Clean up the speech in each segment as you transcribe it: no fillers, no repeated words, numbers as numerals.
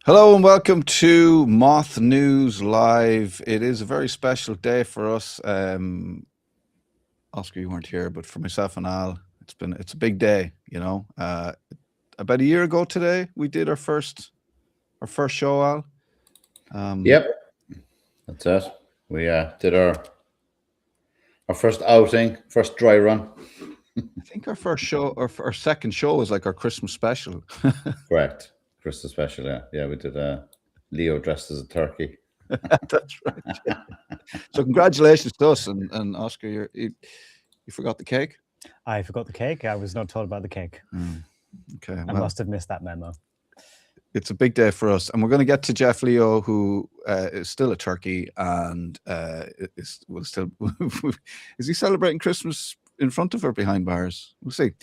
Hello and welcome to Moth News Live. It is a very special day for us. Oscar, you weren't here, but for myself and Al, it's a big day. About a year ago today, we did our first show, Al. Yep, that's it. We did our first outing, first dry run. I think our first show, our second show, was like our Christmas special. Correct. Christmas special, yeah. Yeah, we did Leo dressed as a turkey. That's right. So congratulations to us and Oscar. You forgot the cake. I forgot the cake. I was not told about the cake. Okay, I must have missed that memo. It's a big day for us, and we're going to get to Jeff Leo, who is still a turkey and is he celebrating Christmas in front of or behind bars? We'll see.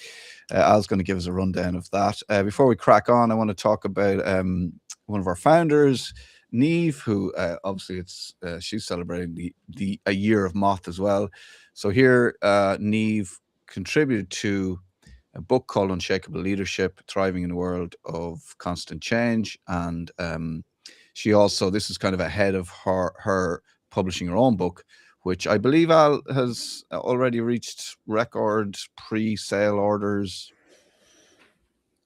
Al's going to give us a rundown of that. Before we crack on, I want to talk about one of our founders, Neve, who obviously she's celebrating a year of Moth as well. So here, Neve contributed to a book called Unshakable Leadership, Thriving in a World of Constant Change. And she also, this is kind of ahead of her publishing her own book, which I believe Al has already reached record pre-sale orders.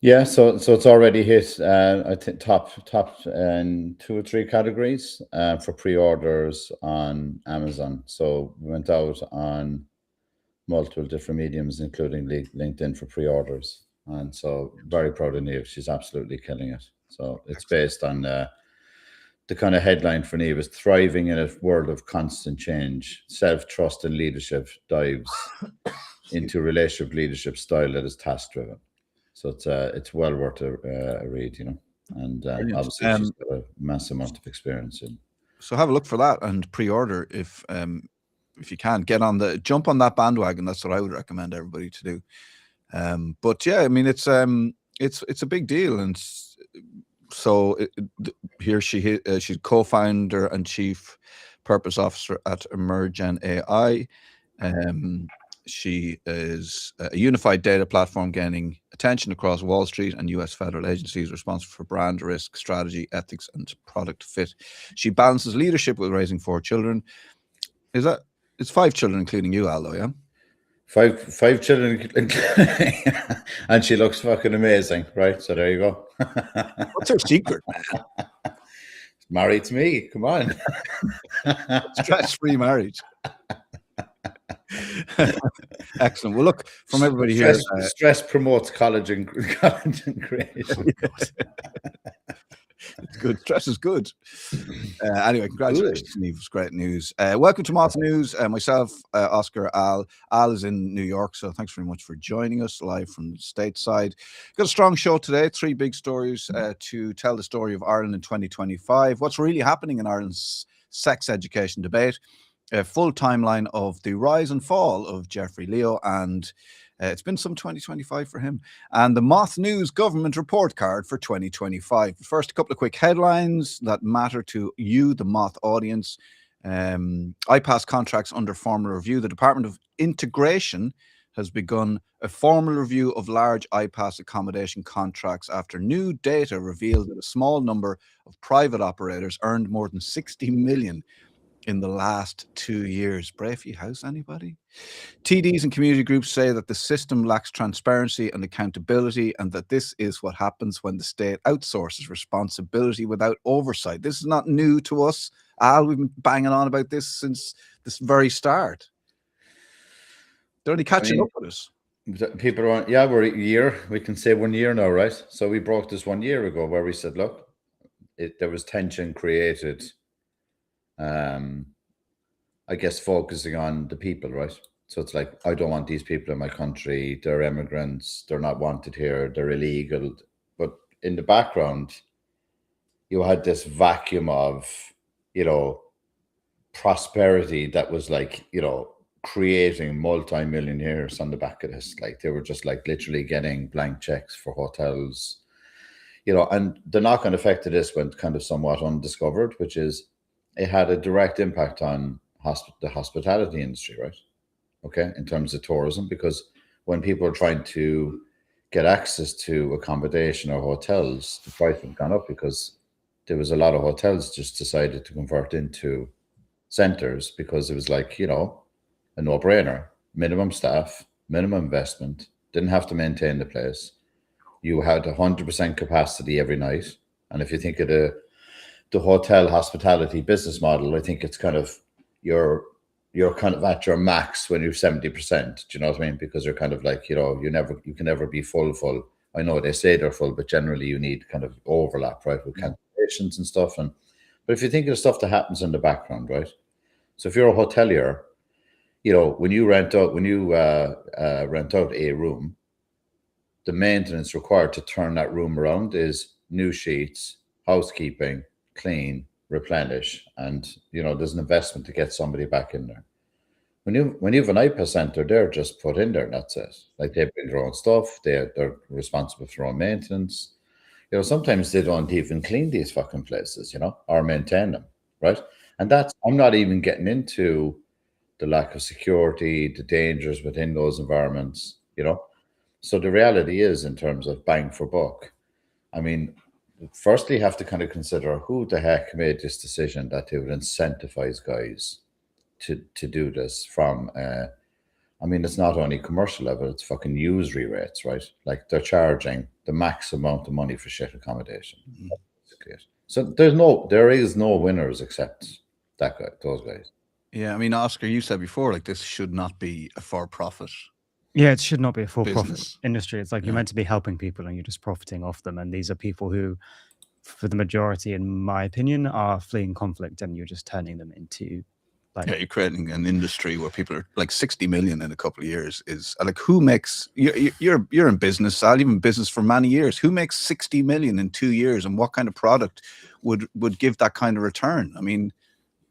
Yeah, so it's already hit I think top 2 or 3 categories for pre-orders on Amazon. So we went out on multiple different mediums, including LinkedIn, for pre-orders. And so very proud of Neve. She's absolutely killing it. So it's based on the kind of headline for Neve is thriving in a world of constant change. Self-trust and leadership dives into relationship leadership style that is task-driven. So it's well worth a read, And obviously she's got a massive amount of experience in. So have a look for that and pre-order if you can. Jump on that bandwagon. That's what I would recommend everybody to do. But yeah, I mean it's a big deal, and so here she's co-founder and chief purpose officer at Emergen AI. She is a unified data platform gaining attention across Wall Street and US federal agencies responsible for brand risk, strategy, ethics, and product fit. She balances leadership with raising 4 children. It's 5 children, including you, Al, though, yeah? 5 children, and she looks fucking amazing, right? So there you go. What's her secret, man? Married to me, come on. Stress-free marriage. Excellent. Well, look, from everybody here, stress promotes collagen creation. It's good. Stress is good. Anyway, congratulations, Neve. It's great news. Welcome to Moth News. Myself, Oscar, Al. Al is in New York, so thanks very much for joining us live from the stateside. Got a strong show today. 3 big stories to tell the story of Ireland in 2025. What's really happening in Ireland's sex education debate. A full timeline of the rise and fall of Jeffrey Leo, and it's been some 2025 for him. And the Moth News government report card for 2025. First, a couple of quick headlines that matter to you, the Moth audience. IPAS contracts under formal review. The Department of Integration has begun a formal review of large IPAS accommodation contracts after new data revealed that a small number of private operators earned more than 60 million in the last 2 years. Brafey House, anybody? TDs and community groups say that the system lacks transparency and accountability, and that this is what happens when the state outsources responsibility without oversight. This is not new to us, Al. We've been banging on about this since this very start. They're only catching up with us. People are, we're a year. We can say 1 year now, right? So we broke this 1 year ago where we said, look, there was tension created. I guess focusing on the people, right? So it's like, I don't want these people in my country. They're immigrants. They're not wanted here. They're illegal. But in the background, you had this vacuum of, prosperity that was like, creating multi-millionaires on the back of this. Like they were just like literally getting blank checks for hotels, and the knock-on effect of this went kind of somewhat undiscovered, which is it had a direct impact on the hospitality industry, right? Okay, in terms of tourism, because when people are trying to get access to accommodation or hotels, the price has gone up because there was a lot of hotels just decided to convert into centers because it was like, you know, a no-brainer. Minimum staff, minimum investment, didn't have to maintain the place. You had 100% capacity every night. And if you think of the hotel hospitality business model, I think it's kind of you're kind of at your max when you're 70%. Do you know what I mean? Because you're kind of like, you know, you can never be full. I know they say they're full, but generally you need kind of overlap, right, with cancellations and stuff. But if you think of the stuff that happens in the background, right? So if you're a hotelier, you know, when you rent out a room, the maintenance required to turn that room around is new sheets, housekeeping, clean, replenish, and you know there's an investment to get somebody back in there. When you have an IPA center, they're just put in there and that's it. Like they bring their own stuff, they're responsible for their own maintenance. You know, sometimes they don't even clean these fucking places, you know, or maintain them, right? And that's I'm not even getting into the lack of security, the dangers within those environments, you know. So the reality is, in terms of bang for buck, I mean, firstly, you have to kind of consider who the heck made this decision that they would incentivize guys to do this from. I mean, it's not only commercial level; it's fucking usury rates, right? Like they're charging the max amount of money for shit accommodation. So there is no winners except those guys. Yeah, I mean, Oscar, you said before, like this should not be a for-profit. Yeah, it should not be a for-profit Business. industry. It's like you're meant to be helping people and you're just profiting off them. And these are people who, for the majority, in my opinion, are fleeing conflict, and you're just turning them into like. Yeah, you're creating an industry where people are like 60 million in a couple of years is like who makes you're in business. I've been in business for many years. Who makes 60 million in 2 years, and what kind of product would give that kind of return? I mean,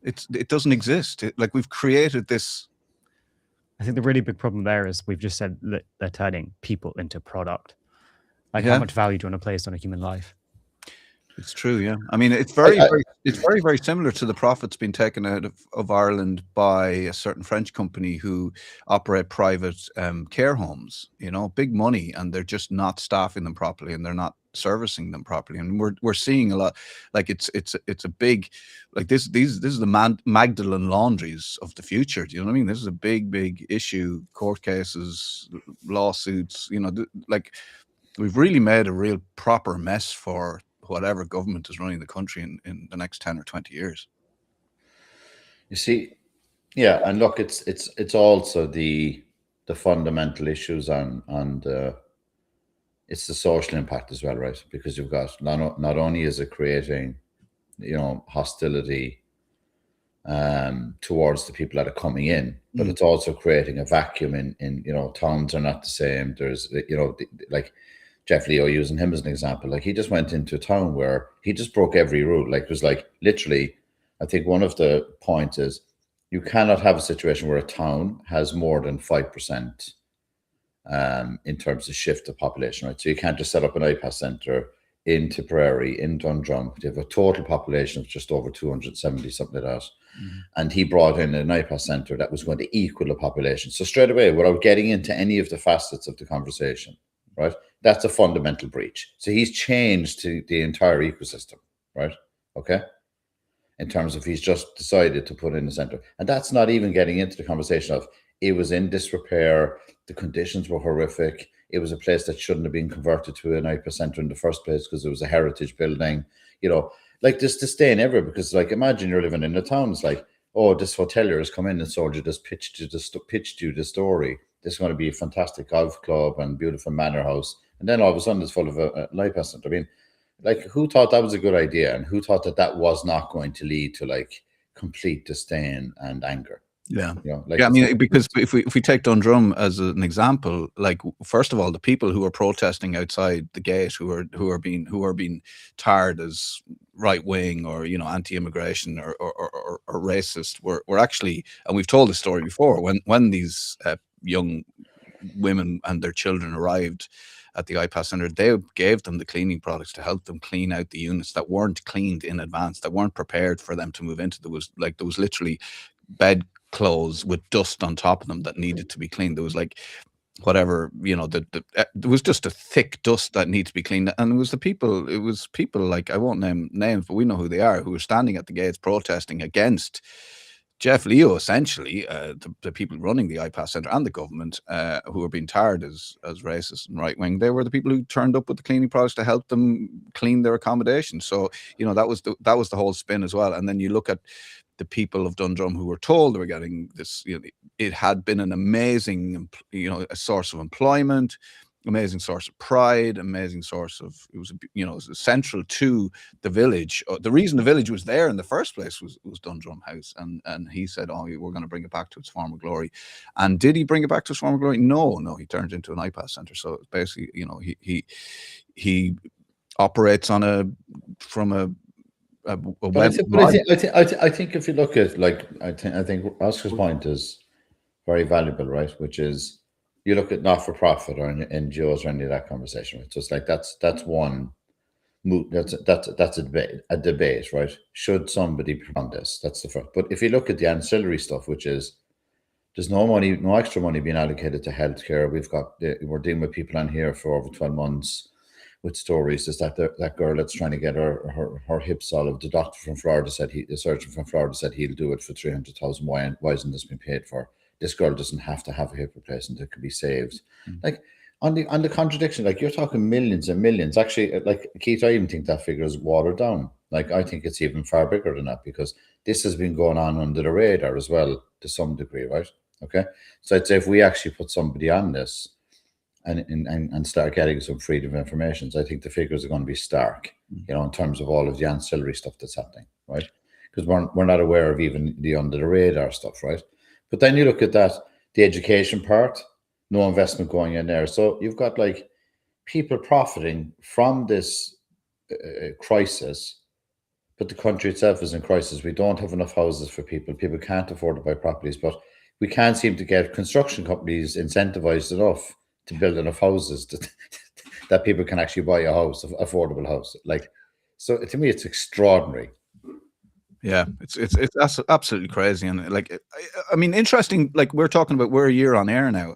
it doesn't exist. Like we've created this. I think the really big problem there is we've just said that they're turning people into product. Like Yeah. how much value do you want to place on a human life? It's true, yeah. I mean, it's very similar to the profits being taken out of Ireland by a certain French company who operate private care homes. You know, big money, and they're just not staffing them properly, and they're not servicing them properly. And we're seeing a lot. Like it's a big, like this is the Magdalene laundries of the future. Do you know what I mean? This is a big issue. Court cases, lawsuits. You know, like we've really made a real proper mess for whatever government is running the country in the next 10 or 20 years. You see, yeah, and look, it's also the fundamental issues on it's the social impact as well, right? Because you've got not only is it creating, you know, hostility towards the people that are coming in, but it's also creating a vacuum in you know, towns are not the same. There's, you know, like Jeff Leo, using him as an example, like he just went into a town where he just broke every rule. Like it was like literally, I think one of the points is you cannot have a situation where a town has more than 5% in terms of shift of population, right? So you can't just set up an IPAS center in Tipperary, in Dundrum. They have a total population of just over 270, something like that. And he brought in an IPAS center that was going to equal the population. So straight away, without getting into any of the facets of the conversation, right? That's a fundamental breach. So he's changed to the entire ecosystem, right? Okay. In terms of he's just decided to put in a center. And that's not even getting into the conversation of it was in disrepair, the conditions were horrific. It was a place that shouldn't have been converted to an IPA center in the first place because it was a heritage building, you know, like this disdain everywhere. Because like imagine you're living in a town, it's like, oh, this hotelier has come in and sold you this, pitched you the story. This is going to be a fantastic golf club and beautiful manor house. And then all of a sudden it's full of a IPA center. I mean, like who thought that was a good idea, and who thought that that was not going to lead to like complete disdain and anger? Yeah, you know, like, yeah. I mean, because if we take Dundrum as an example, like first of all, the people who are protesting outside the gate, who are being tarred as right wing or, you know, anti-immigration or racist, were actually, and we've told this story before, when these young women and their children arrived at the IPAS center, they gave them the cleaning products to help them clean out the units that weren't cleaned in advance, that weren't prepared for them to move into. There was literally bed clothes with dust on top of them that needed to be cleaned. There was like whatever, there was just a thick dust that needs to be cleaned, and it was people like, I won't name names, but we know who they are, who were standing at the gates protesting against Jeff Leo, essentially, the people running the IPAS Centre and the government, who were being tarred as racist and right wing. They were the people who turned up with the cleaning products to help them clean their accommodation. So that was the whole spin as well. And then you look at the people of Dundrum who were told they were getting this. It had been an amazing, a source of employment, amazing source of pride, amazing source of, it was central to the village. The reason the village was there in the first place was Dundrum House, and he said, "Oh, we're going to bring it back to its former glory." And did he bring it back to its former glory? No, he turned it into an IPAS centre. So basically, he operates from a web. I think if you look at, like, I think Oscar's point is very valuable, right? Which is, you look at not-for-profit or NGOs or any of that conversation, right? So it's like that's one move. That's a debate, right? Should somebody be on this? That's the first. But if you look at the ancillary stuff, which is, there's no extra money being allocated to healthcare. We're dealing with people on here for over 12 months with stories. Is that girl that's trying to get her hip solved? The doctor from Florida said the surgeon from Florida said he'll do it for 300,000. Why isn't this being paid for? This girl doesn't have to have a hip replacement; it could be saved. Like, on the contradiction, like, you're talking millions and millions. Actually, like, Keith, I even think that figure is watered down. Like, I think it's even far bigger than that, because this has been going on under the radar as well to some degree, right? Okay, so I'd say if we actually put somebody on this and start getting some freedom of information, I think the figures are going to be stark, in terms of all of the ancillary stuff that's happening, right? Because we're not aware of even the under the radar stuff, right? But then you look at that, the education part, no investment going in there. So you've got, like, people profiting from this crisis, but the country itself is in crisis. We don't have enough houses for people. People can't afford to buy properties, but we can't seem to get construction companies incentivized enough to build enough houses that people can actually buy a house, affordable house. Like, so to me, it's extraordinary. Yeah, it's absolutely crazy. And, like, I mean, interesting, like, we're talking about, we're a year on air now,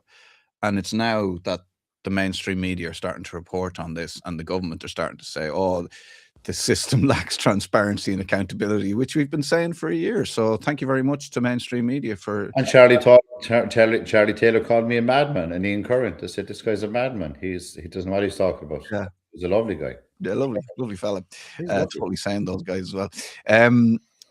and it's now that the mainstream media are starting to report on this, and the government are starting to say, "Oh, the system lacks transparency and accountability," which we've been saying for a year. So thank you very much to mainstream media for. And Charlie Taylor called me a madman, and Ian Curran. They said, "This guy's a madman. He doesn't know what he's talking about." Yeah, he's a lovely guy. Yeah, lovely fella. Totally saying those guys as well.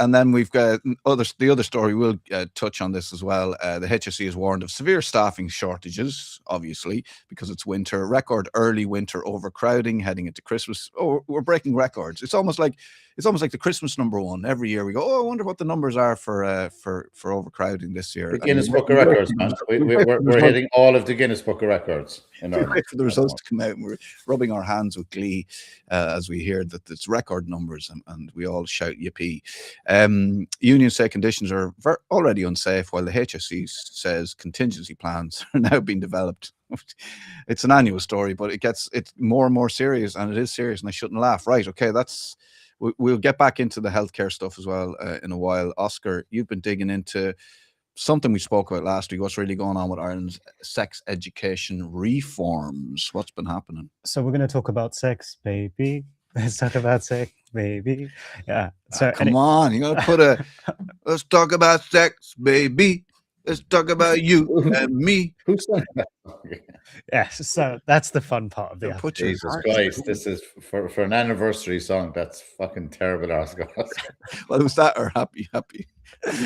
And then we've got the other story. We'll touch on this as well. The HSE has warned of severe staffing shortages, obviously, because it's winter. Record early winter overcrowding heading into Christmas. Oh, we're breaking records. It's almost like the Christmas #1. Every year we go, "Oh, I wonder what the numbers are for overcrowding this year." The Guinness Book of Records, man. We're hitting all of the Guinness Book of Records. We wait for the results to come out, and we're rubbing our hands with glee as we hear that it's record numbers, and we all shout yippee. Unions say conditions are already unsafe, while the HSE says contingency plans are now being developed. It's an annual story, but it's more and more serious, and it is serious, and I shouldn't laugh. Right, okay, we'll get back into the healthcare stuff as well in a while. Oscar, you've been digging into something we spoke about last week. What's really going on with Ireland's sex education reforms? What's been happening? So we're going to talk about sex, baby. Let's talk about sex, baby. Yeah. So come on, you got to put let's talk about sex, baby. Let's talk about you and me. Who's that? Yes, so that's the fun part of the episode. Jesus Christ, this is for an anniversary song. That's fucking terrible, Oscar. Well, was that or happy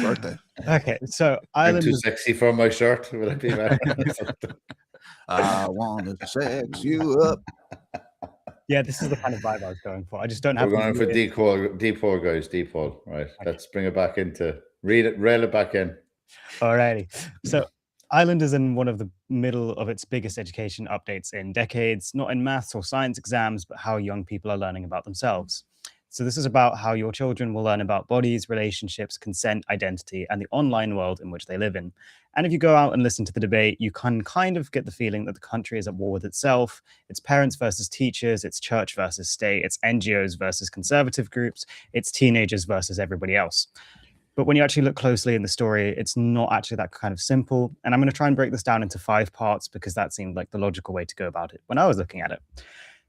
birthday? Okay, so Ireland I'm too sexy for my shirt. Will it be better? I want to sex you up. Yeah, this is the kind of vibe I was going for. I just don't have. We're going for D-Pole, guys. D-Pole, right? Okay. Let's bring it back into rail it back in. Alrighty. So Ireland is in one of the middle of its biggest education updates in decades, not in maths or science exams, but how young people are learning about themselves. So this is about how your children will learn about bodies, relationships, consent, identity, and the online world in which they live in. And if you go out and listen to the debate, you can kind of get the feeling that the country is at war with itself. It's parents versus teachers, it's church versus state, it's NGOs versus conservative groups, it's teenagers versus everybody else. But when you actually look closely in the story, it's not actually that kind of simple. And I'm going to try and break this down into 5 parts because that seemed like the logical way to go about it when I was looking at it.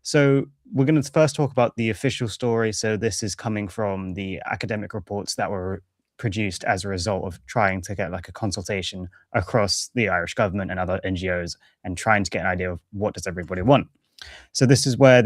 So we're going to first talk about the official story. So this is coming from the academic reports that were produced as a result of trying to get like a consultation across the Irish government and other NGOs and trying to get an idea of what does everybody want. So this is where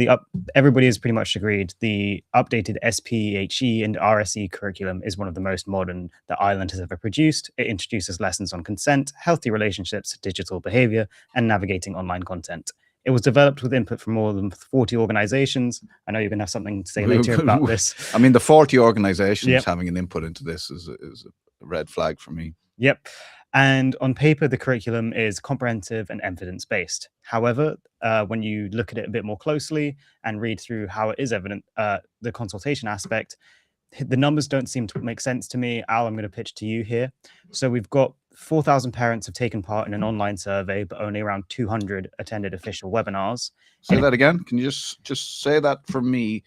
everybody has pretty much agreed the updated SPHE and RSE curriculum is one of the most modern that Ireland has ever produced. It introduces lessons on consent, healthy relationships, digital behavior, and navigating online content. It was developed with input from more than 40 organizations. I know you're going to have something to say later about this. I mean, the 40 organizations having an input into this is a red flag for me. Yep. And on paper, the curriculum is comprehensive and evidence-based. However, when you look at it a bit more closely and read through how it is evident, the consultation aspect, the numbers don't seem to make sense to me. Al, I'm going to pitch to you here. So we've got 4,000 parents have taken part in an online survey, but only around 200 attended official webinars. Say that again. Can you just say that for me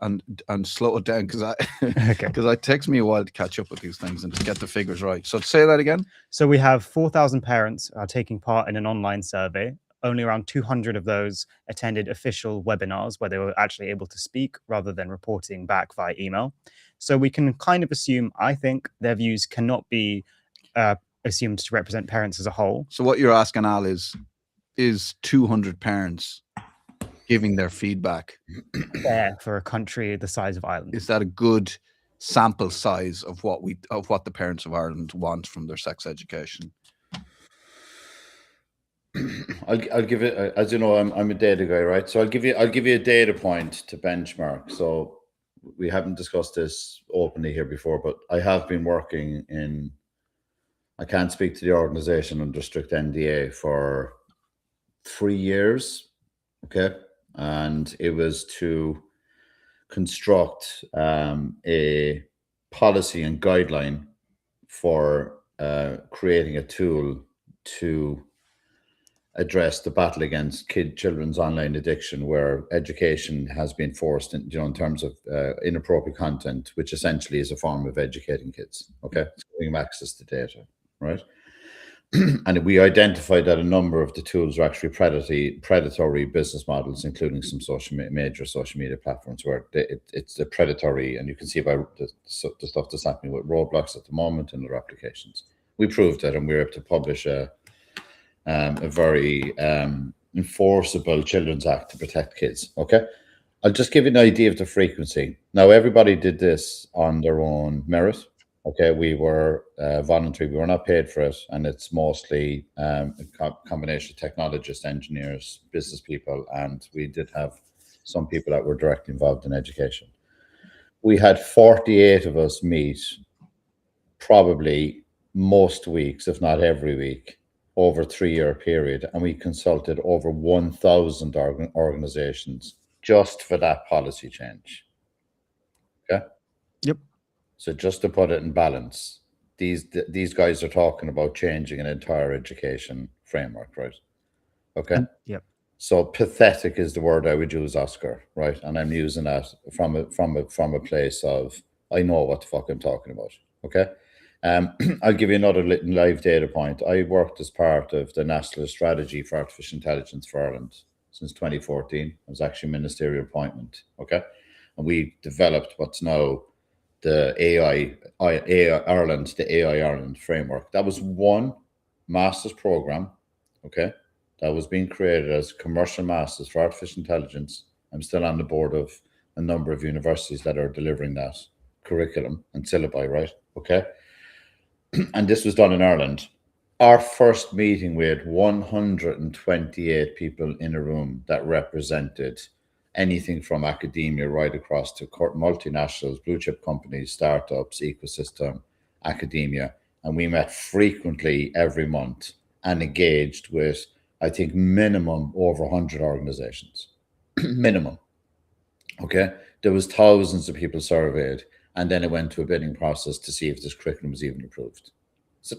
and slow it down, because it takes me a while to catch up with these things and to get the figures right. So say that again. So we have 4,000 parents are taking part in an online survey. Only around 200 of those attended official webinars where they were actually able to speak rather than reporting back via email. So we can kind of assume, I think, their views cannot be assumed to represent parents as a whole. So what you're asking, Al, is 200 parents giving their feedback for a country the size of Ireland? Is that a good sample size of what the parents of Ireland want from their sex education? I'll give it, as you know, I'm a data guy, right? So I'll give you a data point to benchmark. So we haven't discussed this openly here before, but I have been working in, I can't speak to the organization under strict NDA, for 3 years, okay? And it was to construct a policy and guideline for creating a tool to address the battle against children's online addiction, where education has been forced in, in terms of inappropriate content, which essentially is a form of educating kids. Okay, it's giving them access to data, right? And we identified that a number of the tools are actually predatory business models, including some major social media platforms where it's a predatory, and you can see by the stuff that's happening with Roblox at the moment and other applications. We proved that, and we were able to publish a very enforceable Children's Act to protect kids. Okay, I'll just give you an idea of the frequency. Now, everybody did this on their own merit. Okay, we were voluntary. We were not paid for it, and it's mostly a combination of technologists, engineers, business people, and we did have some people that were directly involved in education. We had 48 of us meet probably most weeks, if not every week, over a 3-year period, and we consulted over 1,000 organizations just for that policy change. Okay. Yep. So just to put it in balance, these guys are talking about changing an entire education framework, right? Okay. Yep. So pathetic is the word I would use, Oscar, right? And I'm using that from a place of, I know what the fuck I'm talking about. Okay. I'll give you another live data point. I worked as part of the National Strategy for Artificial Intelligence for Ireland since 2014. I was actually a ministerial appointment. Okay. And we developed what's now the AI Ireland framework. That was one master's program, okay, that was being created as commercial masters for artificial intelligence. I'm still on the board of a number of universities that are delivering that curriculum and syllabi, right? Okay. And this was done in Ireland. Our first meeting, we had 128 people in a room that represented anything from academia right across to multinationals, blue chip companies, startups, ecosystem, academia. And we met frequently every month and engaged with, I think, minimum over 100 organizations. Minimum. Okay. There was thousands of people surveyed, and then it went to a bidding process to see if this curriculum was even approved. So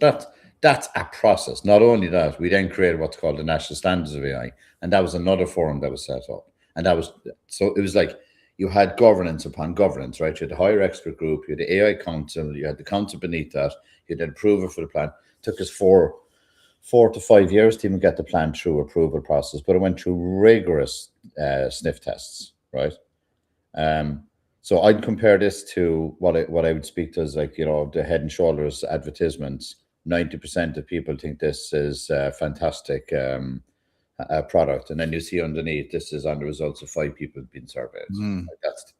that's a process. Not only that, we then created what's called the National Standards of AI, and that was another forum that was set up. And that was, so it was like, you had governance upon governance, right? You had the higher expert group, you had the AI council, you had the council beneath that, you had approval for the plan. It took us 4 to 5 years to even get the plan through approval process, but it went through rigorous sniff tests, right? So I'd compare this to what I would speak to as like, the Head and Shoulders advertisements. 90% of people think this is a fantastic product, and then you see underneath, this is on the results of 5 people being surveyed.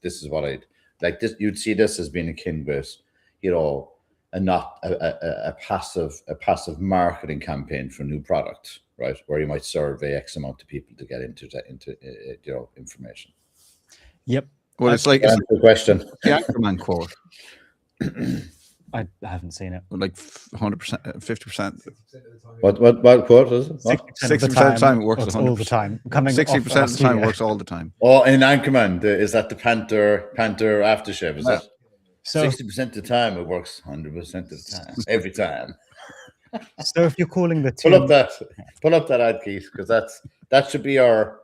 This is what I'd like. This, you'd see this as being akin with, and not a passive marketing campaign for a new product, right? Where you might survey X amount of people to get into information. Yep. Well, it's like the question. The Anchorman quote. I haven't seen it. Like 100%, 50%. What quote is it? 60% of the time it works 100%. All the time. 60% of the time it works all the time. Oh, in Anchorman, is that the Panther aftershave? Is that? So 60% of the time it works 100% of the time, every time. So if you're calling the two, pull up that ad, Keith, because that should be our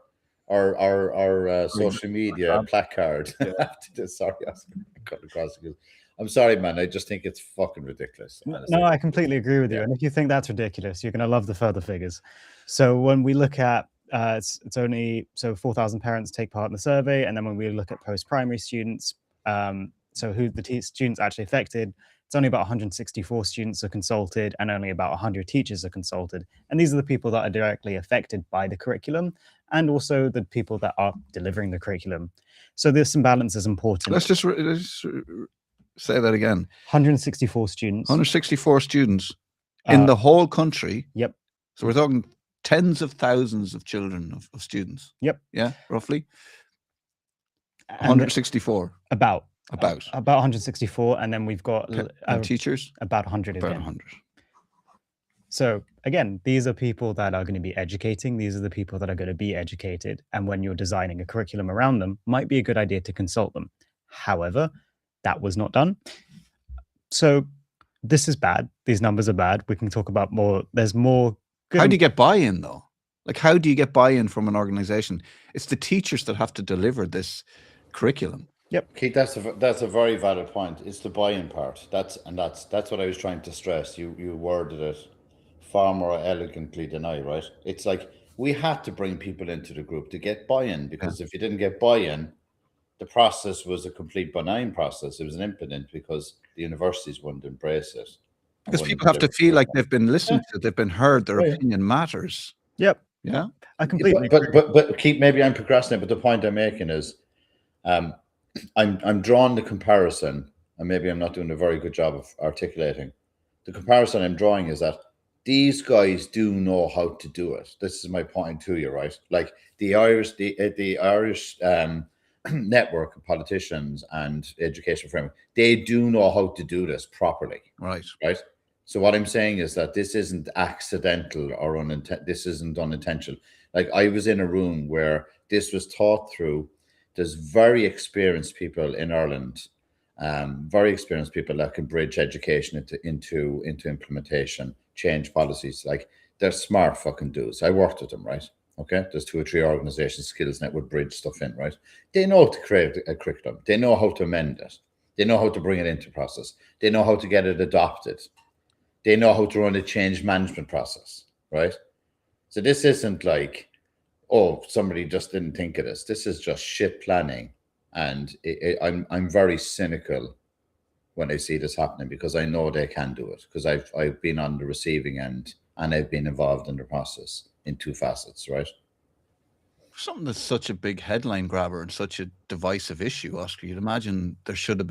social media placard after this. Sorry, I cut across. I'm sorry, man. I just think it's fucking ridiculous. Honestly. No, I completely agree with you. And if you think that's ridiculous, you're going to love the further figures. So when we look at it's only 4,000 parents take part in the survey, and then when we look at post-primary students, so who the students actually affected, it's only about 164 students are consulted, and only about 100 teachers are consulted. And these are the people that are directly affected by the curriculum, and also the people that are delivering the curriculum. So this imbalance is important. Let's just say that again. 164 students. 164 students in the whole country. Yep. So we're talking tens of thousands of children, of students. Yep. Yeah, roughly. 164. About 164, and then we've got teachers about 100 about again. 100. So again, these are people that are going to be educating. These are the people that are going to be educated, and when you're designing a curriculum around them, might be a good idea to consult them. However, that was not done. So this is bad. These numbers are bad. We can talk about more. There's more. How do you get buy-in though? Like, how do you get buy-in from an organization? It's the teachers that have to deliver this curriculum. Yep, Keith, that's a very valid point. It's the buy-in part. That's what I was trying to stress. You worded it far more elegantly than I, right? It's like we had to bring people into the group to get buy-in, because if you didn't get buy-in, the process was a complete benign process. It was an impotent because the universities wouldn't embrace it. Because people have to feel like they've been listened to, they've been heard, their opinion matters. Yep. Yeah. I completely but Keith, maybe I'm procrastinating, but the point I'm making is I'm drawing the comparison, and maybe I'm not doing a very good job of articulating. The comparison I'm drawing is that these guys do know how to do it. This is my point to you, right? Like the Irish network of politicians and education framework, they do know how to do this properly. Right. So what I'm saying is that this isn't accidental or this isn't unintentional. Like I was in a room where this was taught through. There's very experienced people in Ireland, very experienced people that can bridge education into implementation, change policies. Like they're smart fucking dudes. I worked with them, right? Okay, there's 2 or 3 organizations, SkillsNet would bridge stuff in, right? They know how to create a curriculum. They know how to amend it. They know how to bring it into process. They know how to get it adopted. They know how to run a change management process, right? So this isn't like, oh, somebody just didn't think of this. This is just shit planning. And I'm very cynical when I see this happening, because I know they can do it, because I've been on the receiving end and I've been involved in the process in 2 facets, right? Something that's such a big headline grabber and such a divisive issue, Oscar, you'd imagine they should have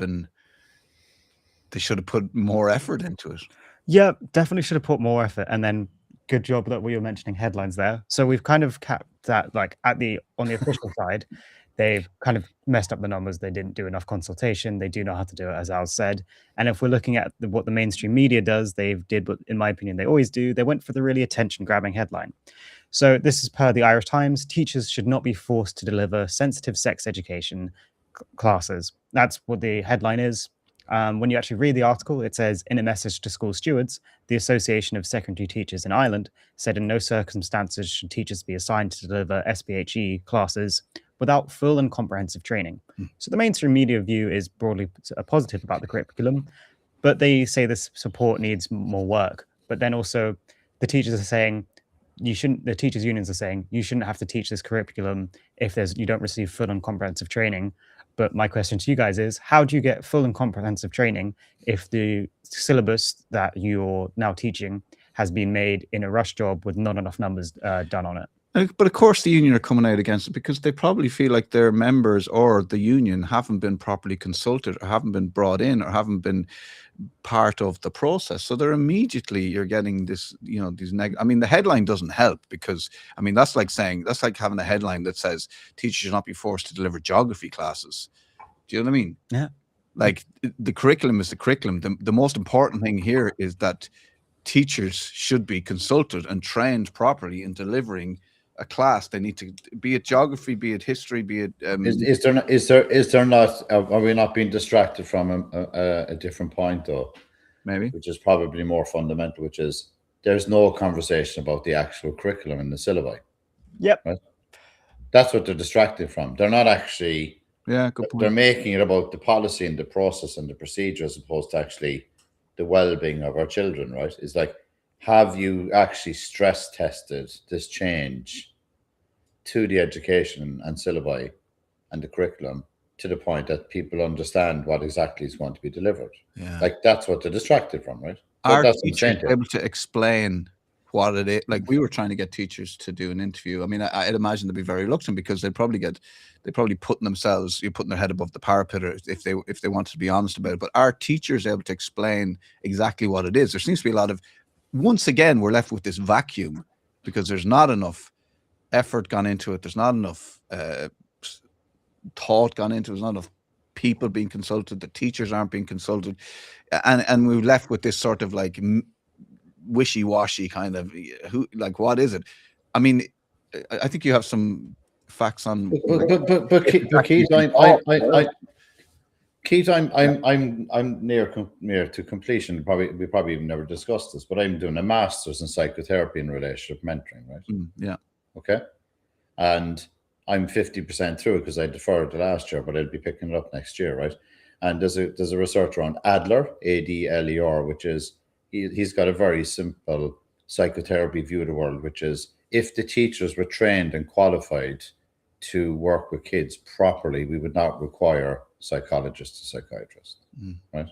put more effort into it. Yeah, definitely should have put more effort. And then good job that we were mentioning headlines there. So we've kind of capped that, like on the official side, they've kind of messed up the numbers. They didn't do enough consultation. They do know how to do it, as Al said. And if we're looking at what the mainstream media does, they did what, in my opinion, they always do. They went for the really attention-grabbing headline. So this is per the Irish Times. Teachers should not be forced to deliver sensitive sex education classes. That's what the headline is. When you actually read the article, it says, in a message to school stewards, the Association of Secondary Teachers in Ireland said in no circumstances should teachers be assigned to deliver SPHE classes without full and comprehensive training. So the mainstream media view is broadly positive about the curriculum, but they say this support needs more work. But then also the teachers are saying the teachers unions are saying you shouldn't have to teach this curriculum if you don't receive full and comprehensive training. But my question to you guys is, how do you get full and comprehensive training if the syllabus that you're now teaching has been made in a rush job with not enough numbers done on it? But of course the union are coming out against it because they probably feel like their members or the union haven't been properly consulted or haven't been brought in or haven't been part of the process. So they're immediately, you're getting this, these I mean, the headline doesn't help because, I mean, that's like having a headline that says teachers should not be forced to deliver geography classes. Do you know what I mean? Yeah. Like the curriculum is the curriculum. The most important thing here is that teachers should be consulted and trained properly in delivering a class. They need to, be it geography, be it history, be it is there not are we not being distracted from a different point though, maybe, which is probably more fundamental, which is there's no conversation about the actual curriculum in the syllabi. Yep. Right? That's what they're distracted from. They're not actually, good point. They're making it about the policy and the process and the procedure as opposed to actually the well-being of our children, right? It's like, have you actually stress tested this change to the education and syllabi and the curriculum to the point that people understand what exactly is going to be delivered? Yeah. Like that's what they're distracted from, right? So Are that's teachers able to explain what it is? Like we were trying to get teachers to do an interview. I mean, I'd imagine they'd be very reluctant because they'd probably putting themselves, you're putting their head above the parapet, or if they wanted to be honest about it. But are teachers able to explain exactly what it is? There seems to be a lot of, once again, we're left with this vacuum because there's not enough effort gone into it. There's not enough thought gone into it. There's not enough people being consulted. The teachers aren't being consulted. And we're left with this sort of like wishy-washy kind of, what is it? I mean, I think you have some facts on. But Keith, I'm near to completion. We probably even never discussed this, but I'm doing a master's in psychotherapy and relationship mentoring, right? Yeah. Okay. And I'm 50% through because I deferred to last year, but I'll be picking it up next year, right? And there's a researcher on Adler, Adler, which is he's got a very simple psychotherapy view of the world, which is if the teachers were trained and qualified to work with kids properly, we would not require psychologists or psychiatrists, right?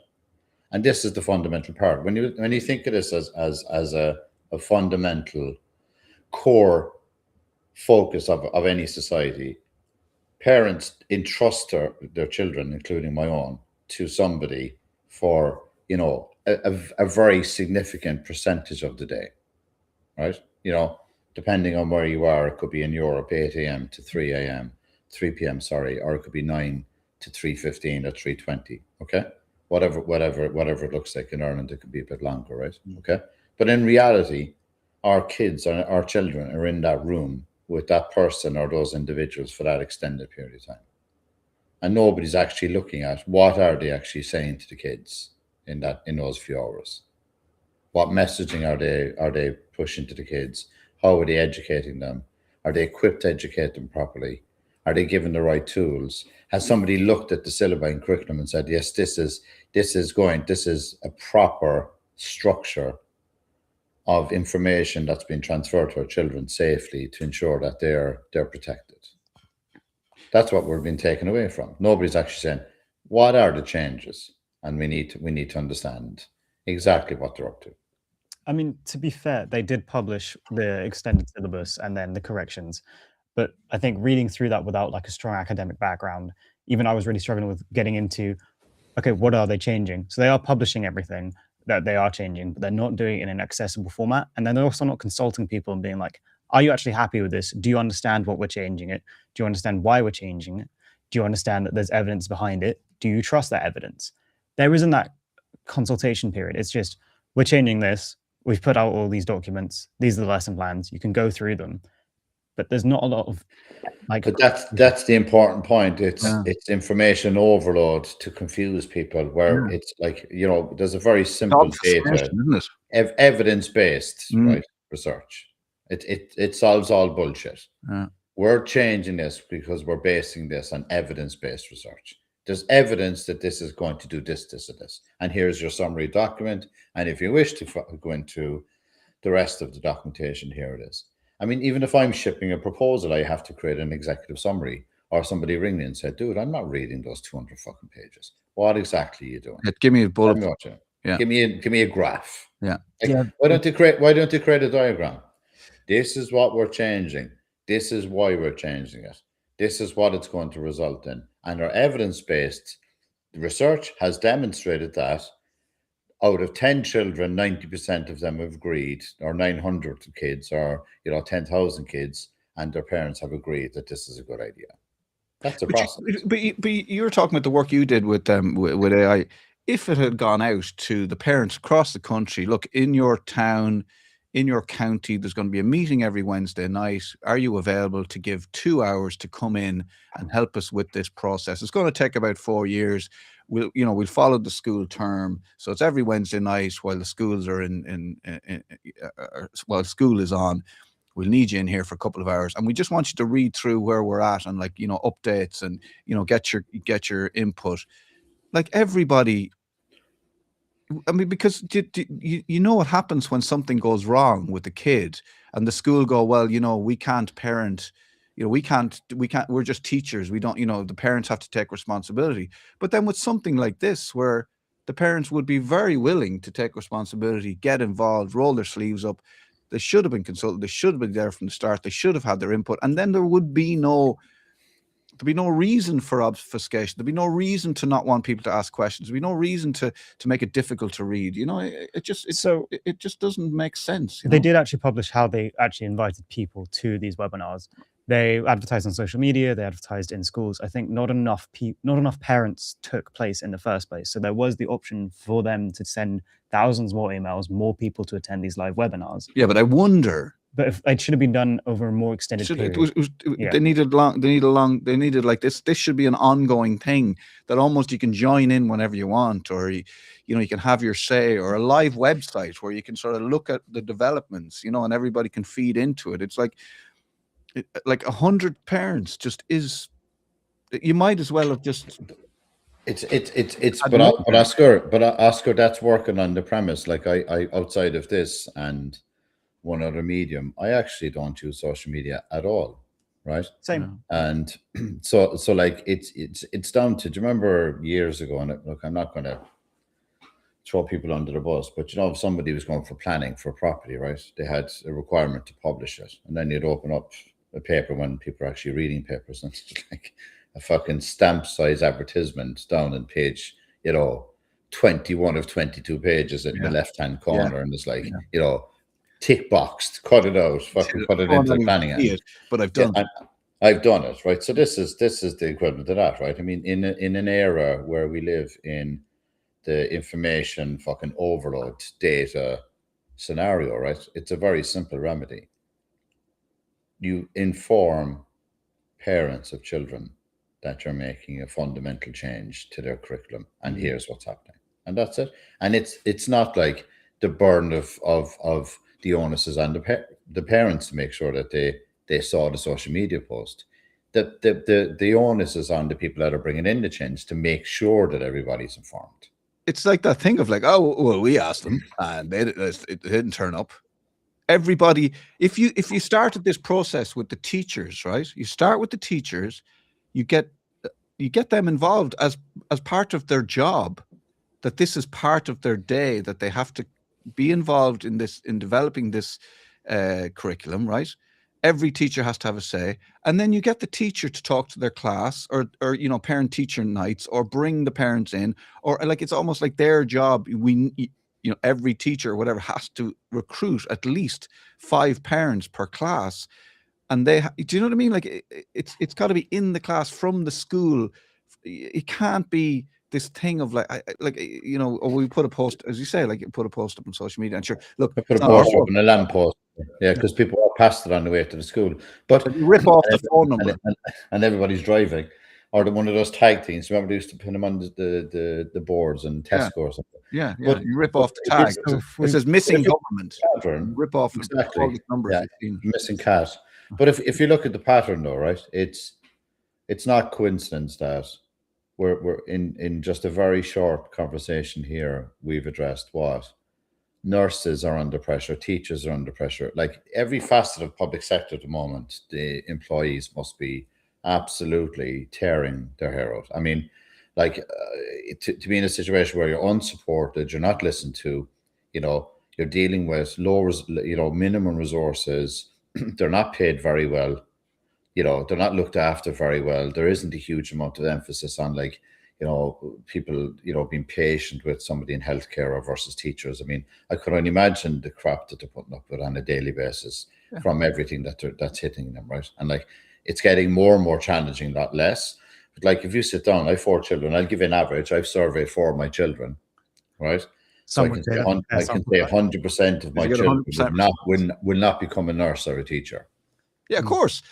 And this is the fundamental part. When you think of this as a fundamental core focus of any society, parents entrust their children, including my own, to somebody for a very significant percentage of the day, right? Depending on where you are, it could be in Europe 8 a.m. to 3 p.m. or it could be 9 to 3:15 or 3:20. Okay, whatever it looks like. In Ireland, it could be a bit longer, right? Okay, but in reality, our kids or our children are in that room with that person or those individuals for that extended period of time, and nobody's actually looking at what are they actually saying to the kids in those few hours. What messaging are they pushing to the kids? How are they educating them? Are they equipped to educate them properly? Are they given the right tools? Has somebody looked at the syllabi and curriculum and said, yes, this is a proper structure of information that's been transferred to our children safely to ensure that they're protected? That's what we're being taken away from. Nobody's actually saying, what are the changes? And we need to understand exactly what they're up to. I mean, to be fair, they did publish the extended syllabus and then the corrections. But I think reading through that without like a strong academic background, even I was really struggling with getting into, okay, what are they changing? So they are publishing everything that they are changing, but they're not doing it in an accessible format. And then they're also not consulting people and being like, are you actually happy with this? Do you understand what we're changing it? Do you understand why we're changing it? Do you understand that there's evidence behind it? Do you trust that evidence? There isn't that consultation period. It's just, we're changing this. We've put out all these documents. These are the lesson plans. You can go through them. But there's not a lot of like. But that's the important point. It's information overload to confuse people. Where it's like there's a very simple data, evidence based right research. It solves all bullshit. we're changing this because we're basing this on evidence-based research. There's evidence that this is going to do this, this, and this. And here's your summary document. And if you wish to go into the rest of the documentation, here it is. I mean, even if I'm shipping a proposal, I have to create an executive summary, or somebody ring me and say, dude, I'm not reading those 200 fucking pages. What exactly are you doing? Give me a bullet. Yeah. Give me a graph. Yeah. Like, yeah. Why don't you create a diagram? This is what we're changing. This is why we're changing it. This is what it's going to result in. And our evidence-based research has demonstrated that out of 10 children, 90% of them have agreed, or 900 kids, or 10,000 kids, and their parents have agreed that this is a good idea. That's a process. But you were talking about the work you did with AI. If it had gone out to the parents across the country, look, in your town, in your county, there's going to be a meeting every Wednesday night. Are you available to give 2 hours to come in and help us with this process? It's going to take about 4 years. We'll follow the school term, so it's every Wednesday night while the schools are while school is on. We'll need you in here for a couple of hours, and we just want you to read through where we're at and updates and get your input. Like everybody. I mean, because you know what happens when something goes wrong with the kid and the school go, well, we can't parent, we can't, we're just teachers. We don't, the parents have to take responsibility. But then with something like this, where the parents would be very willing to take responsibility, get involved, roll their sleeves up, they should have been consulted. They should have been there from the start. They should have had their input. And then there'd be no reason for obfuscation. There'd be no reason to not want people to ask questions. There'd be no reason to make it difficult to read. It just doesn't make sense. They did actually publish how they actually invited people to these webinars. They advertised on social media. They advertised in schools. I think not enough parents took place in the first place. So there was the option for them to send thousands more emails, more people to attend these live webinars. Yeah, but I wonder. But if it should have been done over a more extended period. They needed like this. This should be an ongoing thing that almost you can join in whenever you want, or you can have your say, or a live website where you can sort of look at the developments, and everybody can feed into it. It's like 100 parents just is. You might as well have just. But Oscar, that's working on the premise. Like I outside of this and one other medium, I actually don't use social media at all, right? Same. And so like it's down to, do you remember years ago, and look, I'm not going to throw people under the bus, but if somebody was going for planning for a property, right, they had a requirement to publish it, and then you'd open up a paper when people are actually reading papers, and it's like a fucking stamp size advertisement down in page 21 of 22 pages in the left hand corner, and it's like tick boxed, cut it out, fucking put it into the planning act. But I've done I've done it, right? So this is the equivalent of that, right? I mean, in an era where we live in the information fucking overload data scenario, right? It's a very simple remedy. You inform parents of children that you're making a fundamental change to their curriculum, and here's what's happening, and that's it. And it's not like the burden of the onus is on the parents to make sure that they saw the social media post. The onus is on the people that are bringing in the change to make sure that everybody's informed. It's like that thing of like, oh, well, we asked them and it didn't turn up. Everybody, if you started this process with the teachers, right? You start with the teachers, you get them involved as part of their job, that this is part of their day, that they have to be involved in this, in developing this curriculum, right? Every teacher has to have a say, and then you get the teacher to talk to their class, or parent teacher nights, or bring the parents in, or like it's almost like their job. Every teacher or whatever has to recruit at least 5 parents per class, and do you know what I mean? Like it's got to be in the class from the school. It can't be this thing of or we put a post, as you say, like you put a post up on social media, and sure, look, I put a post up on a lamppost, because people are passed it on the way to the school, but you rip off the phone number, and everybody's driving, or one of those tag things. Remember, they used to pin them on the boards and Tesco or something. Yeah, but you rip off the tag. It says missing government. Children, rip off exactly. all the numbers. Missing cat. But if you look at the pattern, though, right, it's not coincidence that we're in just a very short conversation here. We've addressed what nurses are under pressure, teachers are under pressure. Like every facet of public sector at the moment, the employees must be absolutely tearing their hair out. I mean, like to be in a situation where you're unsupported, you're not listened to, you're dealing with minimum resources. They're not paid very well. They're not looked after very well. There isn't a huge amount of emphasis on people, being patient with somebody in healthcare versus teachers. I mean, I could only imagine the crap that they're putting up with on a daily basis from everything that's hitting them, right? And it's getting more and more challenging, not less. But if you sit down, I have 4 children, I'll give you an average. I've surveyed 4 of my children, right? So I can say 100% of my children will not become a nurse or a teacher. Yeah, of course.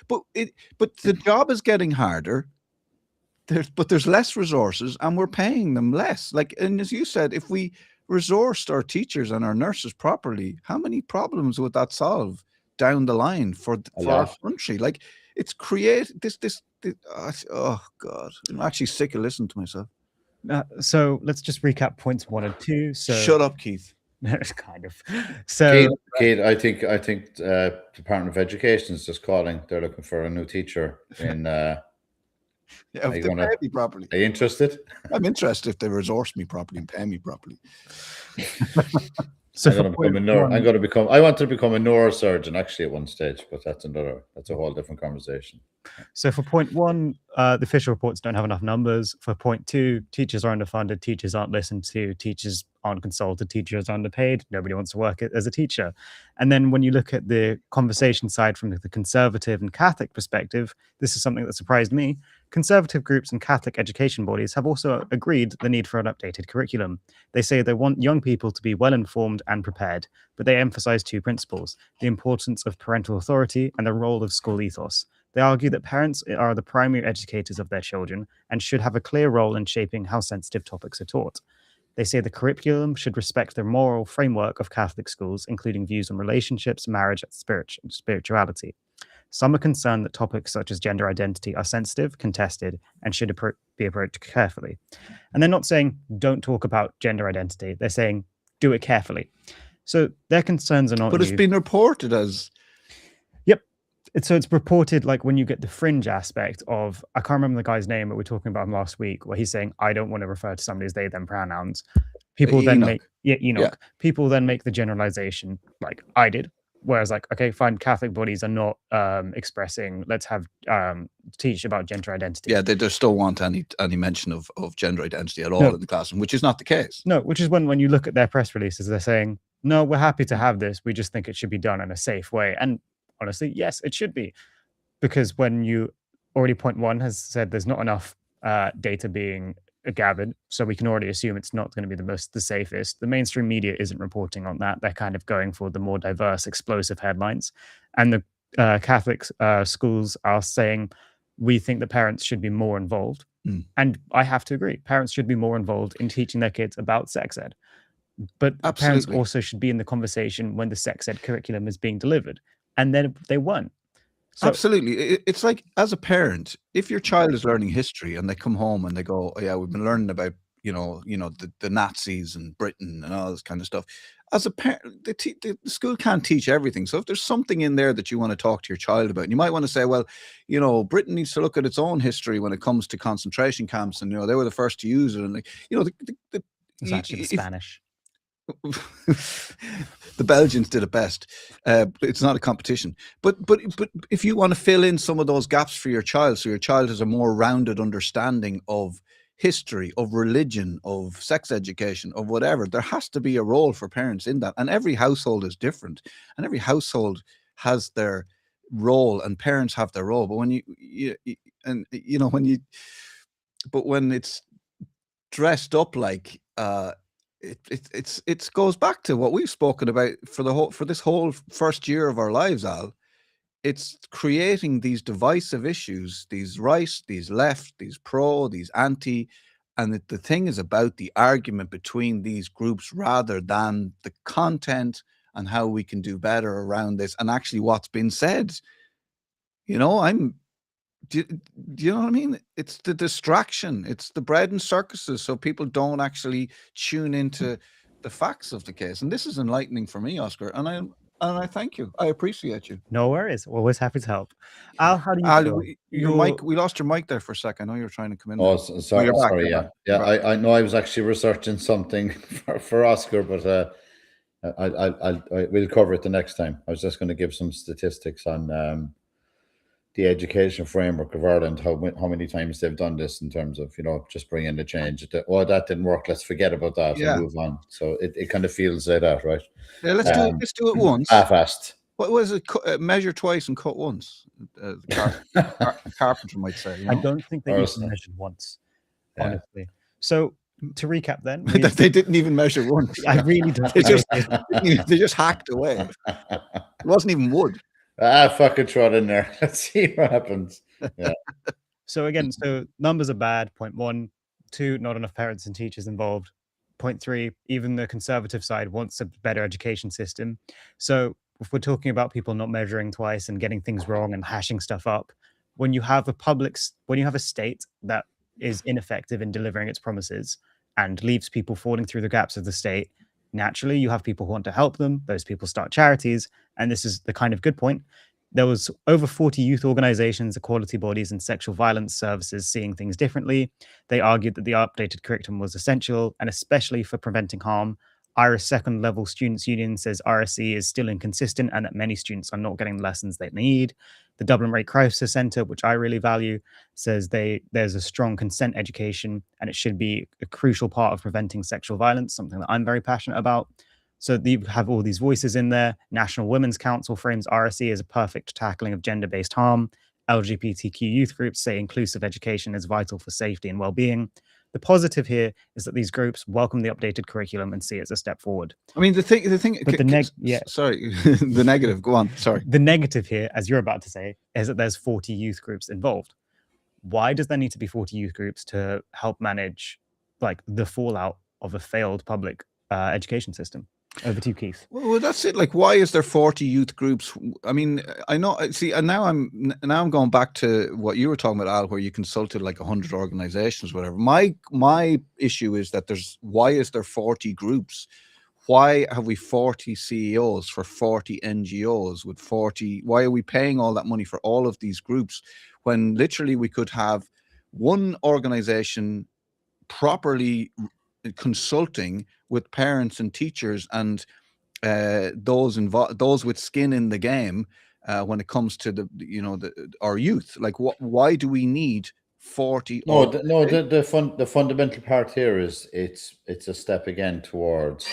But the job is getting harder. There's less resources, and we're paying them less. And as you said, if we resourced our teachers and our nurses properly, how many problems would that solve down the line for our country? It's this. Oh God, I'm actually sick of listening to myself. So let's just recap points 1 and 2. So shut up, Keith. Kind of. So Kate, I think Department of Education is just calling. They're looking for a new teacher in. If they pay me properly. Are you interested? I'm interested if they resource me properly and pay me properly. So I want to become a neurosurgeon actually at one stage, but that's a whole different conversation. So for point 1, the official reports don't have enough numbers. For point 2, teachers are underfunded, teachers aren't listened to, teachers aren't consulted, teachers are underpaid, nobody wants to work as a teacher. And then when you look at the conversation side from the conservative and Catholic perspective, this is something that surprised me. Conservative groups and Catholic education bodies have also agreed the need for an updated curriculum. They say they want young people to be well-informed and prepared, but they emphasize 2 principles: the importance of parental authority and the role of school ethos. They argue that parents are the primary educators of their children and should have a clear role in shaping how sensitive topics are taught. They say the curriculum should respect the moral framework of Catholic schools, including views on relationships, marriage, and spirituality. Some are concerned that topics such as gender identity are sensitive, contested, and should be approached carefully. And they're not saying don't talk about gender identity. They're saying do it carefully. So their concerns are not. But it's been reported as. Yep. So it's reported when you get the fringe aspect of, I can't remember the guy's name, but we were talking about him last week, where he's saying, I don't want to refer to somebody as they, them pronouns. People then make, Enoch. Yeah. People then make the generalization like I did. Whereas okay, fine, Catholic bodies are not expressing, let's have teach about gender identity. Yeah, they still want any mention of gender identity at all in the classroom, which is not the case. No, which is when you look at their press releases, they're saying, no, we're happy to have this. We just think it should be done in a safe way. And honestly, yes, it should be. Because when you already, point 1 has said there's not enough data being gathered, so we can already assume it's not going to be the safest. The mainstream media isn't reporting on that. They're kind of going for the more diverse, explosive headlines. And the Catholic schools are saying, we think that parents should be more involved. And I have to agree. Parents should be more involved in teaching their kids about sex ed. But parents also should be in the conversation when the sex ed curriculum is being delivered. And then they weren't. So, absolutely. It's like, as a parent, if your child is learning history and they come home and they go, oh yeah, we've been learning about, the Nazis and Britain and all this kind of stuff. As a parent, the school can't teach everything. So if there's something in there that you want to talk to your child about, and you might want to say, well, Britain needs to look at its own history when it comes to concentration camps. And, they were the first to use it. And, it's actually Spanish. The Belgians did it best. It's not a competition, but if you want to fill in some of those gaps for your child, so your child has a more rounded understanding of history, of religion, of sex education, of whatever, there has to be a role for parents in that. And every household is different, and every household has their role, and parents have their role. But when it's dressed up like it goes back to what we've spoken about for this whole first year of our lives, Al. It's creating these divisive issues, these right, these left, these pro, these anti, and the thing is about the argument between these groups rather than the content and how we can do better around this, and actually what's been said. You know, do you know what I mean? It's the distraction. It's the bread and circuses, so people don't actually tune into the facts of the case. And this is enlightening for me, Oscar. And I thank you. I appreciate you. No worries. Always happy to help. Al, how do you Al, feel? your mic, we lost your mic there for a second. I know you were trying to come in. Oh, there. sorry, you're back, sorry, you're yeah. back, Yeah, you're back. I know I was actually researching something for Oscar, but we'll cover it the next time. I was just going to give some statistics on the education framework of Ireland, how many times they've done this in terms of, you know, just bringing the change. That didn't work. Let's forget about that and move on. So it kind of feels like that, right? Yeah, let's do it once. Half-assed. What was it? Measure twice and cut once. The carpenter might say. You know? I don't think they even measured once, honestly. So to recap, then they didn't even measure once. I really don't. They just hacked away. It wasn't even wood. Fucking throw it in there. Let's see what happens. Yeah. So again, numbers are bad. Point 1, 2, not enough parents and teachers involved. Point 3, even the conservative side wants a better education system. So if we're talking about people not measuring twice and getting things wrong and hashing stuff up, when you have a state that is ineffective in delivering its promises and leaves people falling through the gaps of the state, naturally you have people who want to help them. Those people start charities, and this is the kind of good point. There was over 40 youth organizations, equality bodies, and sexual violence services seeing things differently. They argued that the updated curriculum was essential, and especially for preventing harm. Irish Second Level Students' Union says RSE is still inconsistent and that many students are not getting the lessons they need. The Dublin Rape Crisis Centre, which I really value, says there's a strong consent education and it should be a crucial part of preventing sexual violence, something that I'm very passionate about. So you have all these voices in there. National Women's Council frames RSE as a perfect tackling of gender-based harm. LGBTQ youth groups say inclusive education is vital for safety and well-being. The positive here is that these groups welcome the updated curriculum and see it as a step forward. I mean, the thing. But sorry, the negative. Go on. Sorry. The negative here, as you're about to say, is that there's 40 youth groups involved. Why does there need to be 40 youth groups to help manage, like, the fallout of a failed public education system? Over to you, Keith. Well, that's it. Like, why is there 40 youth groups? I mean, I know. See, and now I'm going back to what you were talking about, Al, where you consulted like 100 organizations, whatever. My issue is that why is there 40 groups? Why have we 40 CEOs for 40 NGOs with 40? Why are we paying all that money for all of these groups when literally we could have one organization properly consulting with parents and teachers and those with skin in the game when it comes to our youth? Like, why do we need 40? The fundamental part here is it's a step again towards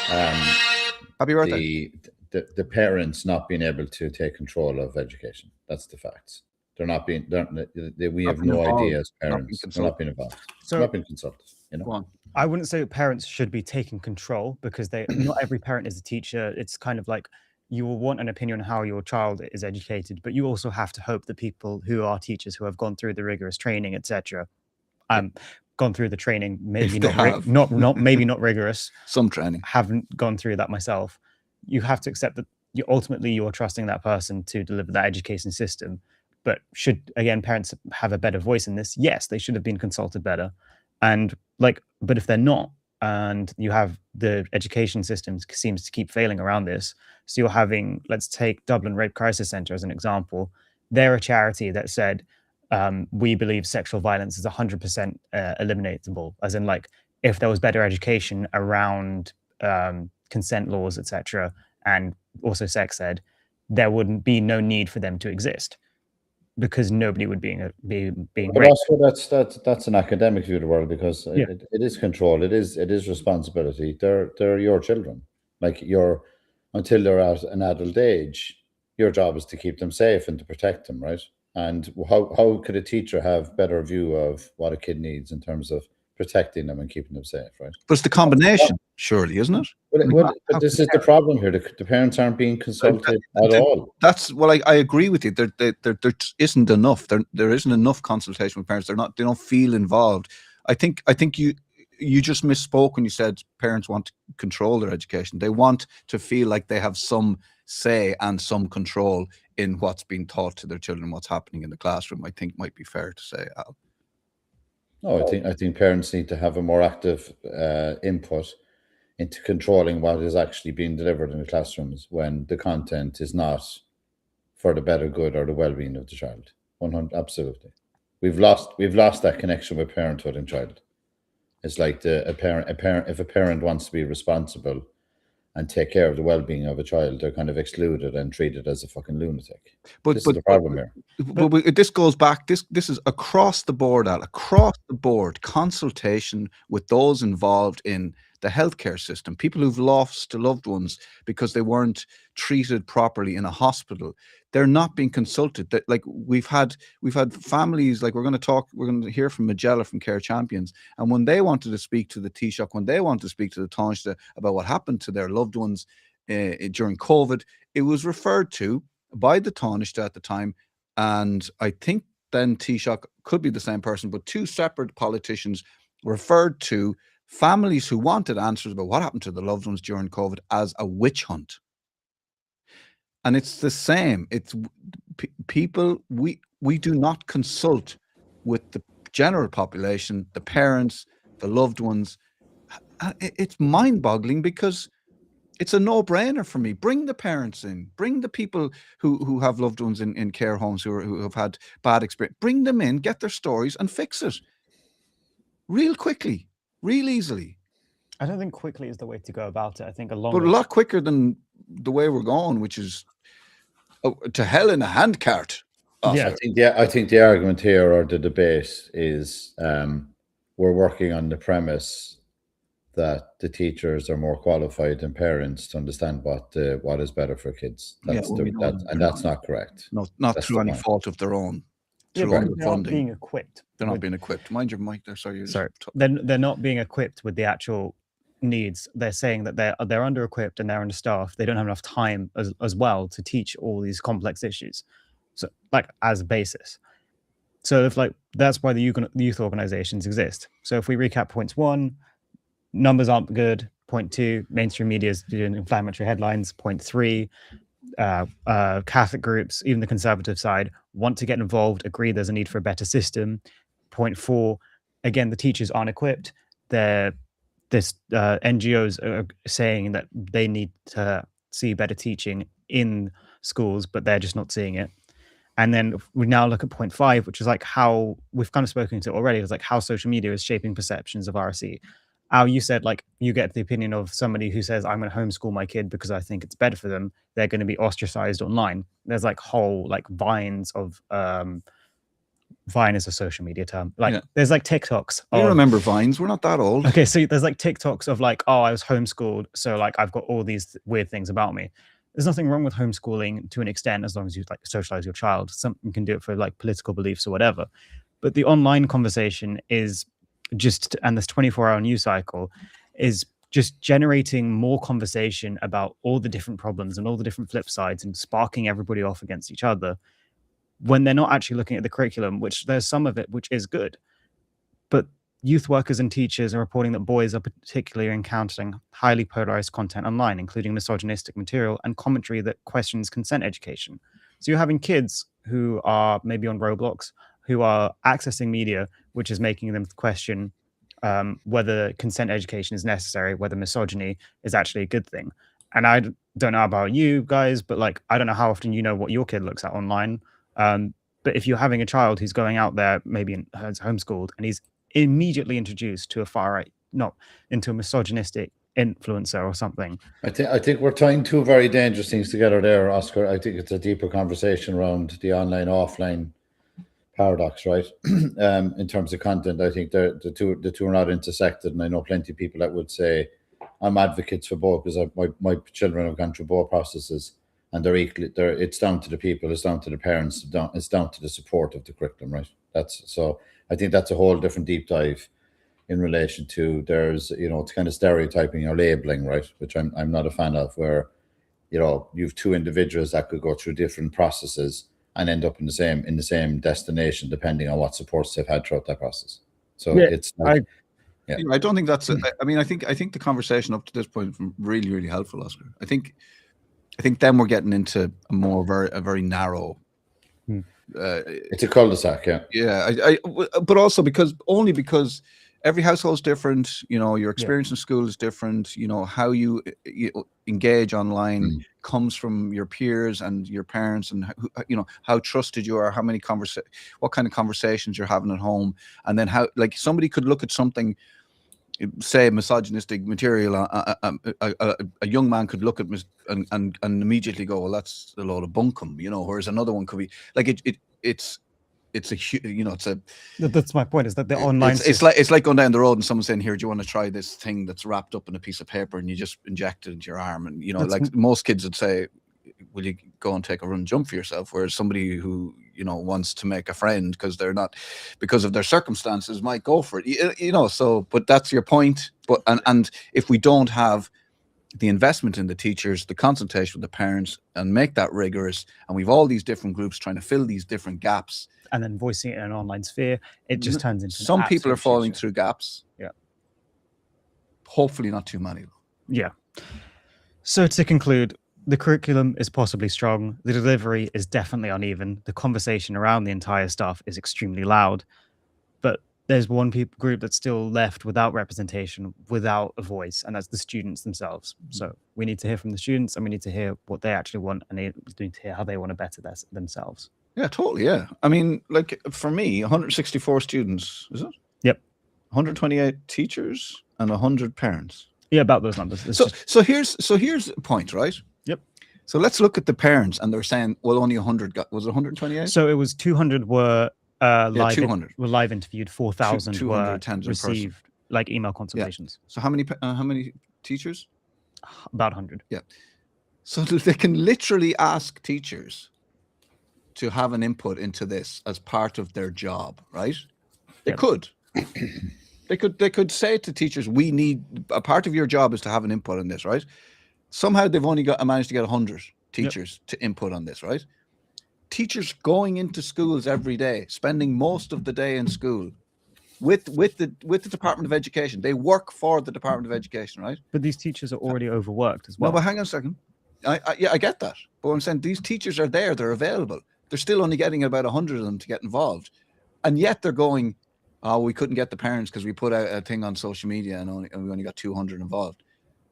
happy birthday. The parents not being able to take control of education. That's the facts. We have no idea as parents. They're not being involved. So not being consulted. You know? Go on. I wouldn't say parents should be taking control because not every parent is a teacher. It's kind of like you will want an opinion on how your child is educated, but you also have to hope that people who are teachers who have gone through the rigorous training, etc., gone through the training, maybe not rigorous. Some training. Haven't gone through that myself. You have to accept that you're trusting that person to deliver that education system. But should, again, parents have a better voice in this? Yes, they should have been consulted better. And but if they're not, and you have the education system seems to keep failing around this, so you're having, let's take Dublin Rape Crisis Centre as an example. They're a charity that said, we believe sexual violence is 100% eliminatable, as in, like, if there was better education around consent laws, etc., and also sex ed, there wouldn't be no need for them to exist, because nobody would be being but also that's an academic view of the world, because it is control, it is responsibility. They're your children. Like, until they're at an adult age, your job is to keep them safe and to protect them, right? And how could a teacher have better view of what a kid needs in terms of protecting them and keeping them safe, right? But it's the combination, surely, isn't it? But this is the problem here. The parents aren't being consulted at all. That's I agree with you. There isn't enough. There isn't enough consultation with parents. They don't feel involved. I think you just misspoke when you said parents want to control their education. They want to feel like they have some say and some control in what's being taught to their children, what's happening in the classroom. I think might be fair to say, Al. No, I think parents need to have a more active input into controlling what is actually being delivered in the classrooms when the content is not for the better good or the well-being of the child. 100%, absolutely. We've lost that connection with parenthood and child. It's like if a parent wants to be responsible and take care of the well-being of a child, they're kind of excluded and treated as a fucking lunatic. This is the problem here. But this goes back. This is across the board, Al. Across the board, consultation with those involved in the healthcare system, people who've lost loved ones because they weren't treated properly in a hospital. They're not being consulted. That, like, we've had families, like we're going to hear from Majella from Care Champions, and when they wanted to speak to the Taoiseach, when they wanted to speak to the Taoiseach about what happened to their loved ones during COVID, it was referred to by the Taoiseach at the time, and I think then Taoiseach could be the same person, but two separate politicians referred to families who wanted answers about what happened to the loved ones during COVID as a witch hunt. And it's the same. It's people, we do not consult with the general population, the parents, the loved ones. It's mind-boggling because it's a no-brainer for me. Bring the parents in. Bring the people who have loved ones in care homes who have had bad experience. Bring them in, get their stories, and fix it real quickly, real easily. I don't think quickly is the way to go about it. I think But a lot quicker than the way we're going, which is to hell in a handcart. Yeah, I think the argument here or the debate is we're working on the premise that the teachers are more qualified than parents to understand what is better for kids. That's not correct. Not through any fault of their own. They're not being equipped. They're not being equipped. Mind your mic there. Sorry. They're not being equipped with the actual needs. They're saying that they're under-equipped and they're understaffed. They don't have enough time as well to teach all these complex issues. So, like, as a basis. So if that's why the youth organizations exist. So if we recap points 1, numbers aren't good. Point 2, mainstream media is doing inflammatory headlines. Point 3, Catholic groups, even the conservative side, want to get involved, agree there's a need for a better system. Point 4, again, the teachers aren't equipped. NGOs are saying that they need to see better teaching in schools, but they're just not seeing it. And then we now look at point 5, which is like how we've kind of spoken to already. It's like how social media is shaping perceptions of RSE. Al, you said, like, you get the opinion of somebody who says, I'm going to homeschool my kid because I think it's better for them. They're going to be ostracized online. There's like whole like vines of Vine is a social media term. There's like TikToks. I remember Vines. We're not that old. Okay, so there's like TikToks of like, oh, I was homeschooled, so like I've got all these weird things about me. There's nothing wrong with homeschooling to an extent as long as you like socialize your child. Some can do it for like political beliefs or whatever. But the online conversation is just, and this 24-hour news cycle is just generating more conversation about all the different problems and all the different flip sides and sparking everybody off against each other when they're not actually looking at the curriculum, which there's some of it which is good. But youth workers and teachers are reporting that boys are particularly encountering highly polarized content online, including misogynistic material and commentary that questions consent education. So you're having kids who are maybe on Roblox, who are accessing media, which is making them question whether consent education is necessary, whether misogyny is actually a good thing. And I don't know about you guys, but like, I don't know how often you know what your kid looks at online. But if you're having a child who's going out there, maybe who's homeschooled, and he's immediately introduced to a far right, not into a misogynistic influencer or something. I think we're tying two very dangerous things together there, Oscar. I think it's a deeper conversation around the online offline paradox, right? In terms of content, I think the two are not intersected, and I know plenty of people that would say I'm advocates for both because my children have gone through both processes, and they're equally. It's down to the people, it's down to the parents, it's down to the support of the curriculum, right? So I think that's a whole different deep dive in relation to there's it's kind of stereotyping or labeling, right? Which I'm not a fan of, where you've two individuals that could go through different processes and end up in the same destination depending on what supports they've had throughout that process. So yeah, Yeah. I don't think that's. I mean, I think the conversation up to this point has been really, really helpful, Oscar. I think then we're getting into a very narrow. It's a cul-de-sac, yeah. Yeah, but also because every household's different. Your experience in school is different. How you engage online comes from your peers and your parents, and how trusted you are, what kind of conversations you're having at home, and then how, like, somebody could look at something, say misogynistic material, a young man could look at and immediately go, well, that's a load of bunkum, whereas another one could be like it's that's my point, is that the online it's like going down the road and someone saying, here, do you want to try this thing that's wrapped up in a piece of paper, and you just inject it into your arm, and like most kids would say, will you go and take a run and jump for yourself, whereas somebody who wants to make a friend because of their circumstances might go for it, so, but that's your point. But and if we don't have the investment in the teachers, the consultation with the parents, and make that rigorous, and we've all these different groups trying to fill these different gaps, and then voicing it in an online sphere, it just turns into some people are falling through gaps. Yeah. Hopefully not too many. Yeah. So to conclude, the curriculum is possibly strong. The delivery is definitely uneven. The conversation around the entire stuff is extremely loud. But there's one group that's still left without representation, without a voice, and that's the students themselves. So we need to hear from the students, and we need to hear what they actually want, and we need to hear how they want to better themselves. Yeah, totally. Yeah. I mean, like, for me, 164 students, is it? Yep. 128 teachers and 100 parents. Yeah, about those numbers. So here's a point, right? Yep. So let's look at the parents, and they're saying, well, only 100 was it 128? So it was 200 were live. 200 were live interviewed. 4,000 were received like email consultations. Yeah. So how many teachers? About 100. Yeah. So they can literally ask teachers to have an input into this as part of their job, right? They could. They could say to teachers, we need, a part of your job is to have an input on this, right? Somehow they've only managed to get 100 teachers to input on this, right? Teachers going into schools every day, spending most of the day in school with the Department of Education. They work for the Department of Education, right? But these teachers are already overworked as well. No, but hang on a second. I get that. But I'm saying these teachers are there, they're available. They're still only getting about 100 of them to get involved. And yet they're going, oh, we couldn't get the parents because we put out a thing on social media and we only got 200 involved.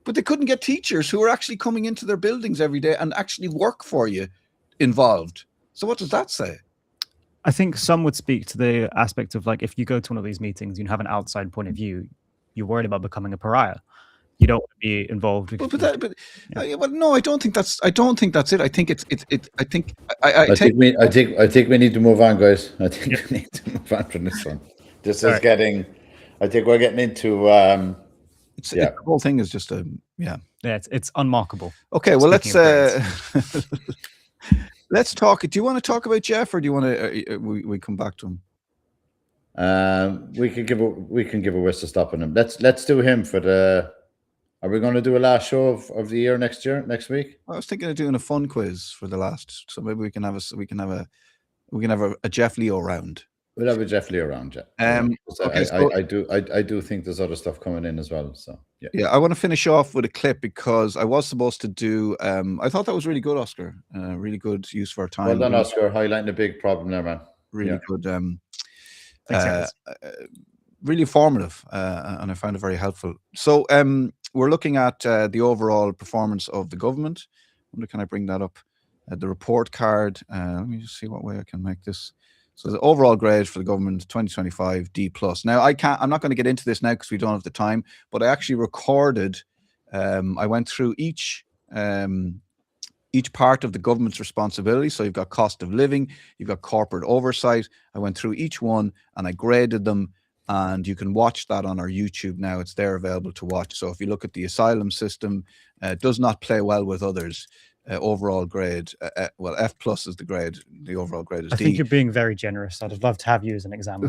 But they couldn't get teachers who are actually coming into their buildings every day and actually work for you involved. So what does that say? I think some would speak to the aspect of, like, if you go to one of these meetings, you have an outside point of view, you're worried about becoming a pariah. You don't want to be involved. But no, I don't think that's it. I think I think we need to move on, guys. I think we need to move on from this one. This is getting. I think we're getting into. The whole thing is just it's unmarkable. Okay, well, let's talk. Do you want to talk about Jeff, or do you want to? We come back to him. We can give a whistle stop on him. Let's do him for the. Are we going to do a last show of the year next week? I was thinking of doing a fun quiz for the last, so maybe we can have a Jeff Leo round. We'll have a Jeff Leo round, yeah. I do think there's other stuff coming in as well. So yeah. I want to finish off with a clip because I was supposed to do. I thought that was really good, Oscar. Really good use of our time. Well done, Oscar. Highlighting a big problem there, man. Really good. Really informative, and I found it very helpful. So we're looking at the overall performance of the government. I wonder, can I bring that up? The report card. Let me just see what way I can make this. So the overall grade for the government 2025 D+. Now I'm not going to get into this now because we don't have the time, but I actually recorded. I went through each part of the government's responsibility. So you've got cost of living, you've got corporate oversight. I went through each one and I graded them. And you can watch that on our YouTube now. It's there available to watch. So if you look at the asylum system, it does not play well with others. Overall grade, well, F+ is the grade. The overall grade is D. I think you're being very generous. I'd love to have you as an examiner.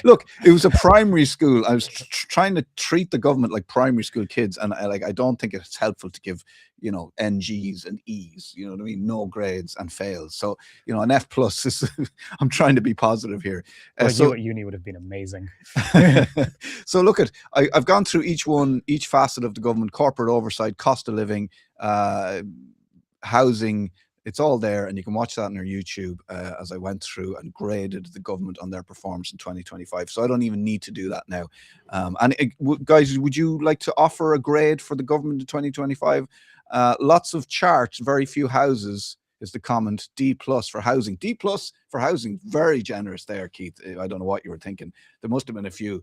Look, it was a primary school. I was trying to treat the government like primary school kids, and I don't think it's helpful to give NGs and E's, you know what I mean? No grades and fails. So, an F plus is, I'm trying to be positive here. You at uni would have been amazing. So look I've gone through each facet of the government: corporate oversight, cost of living, housing. It's all there, and you can watch that on our YouTube as I went through and graded the government on their performance in 2025. So I don't even need to do that now. Guys, would you like to offer a grade for the government in 2025? Lots of charts, very few houses is the comment. D+ for housing. D+ for housing. Very generous there, Keith. I don't know what you were thinking. There must have been a few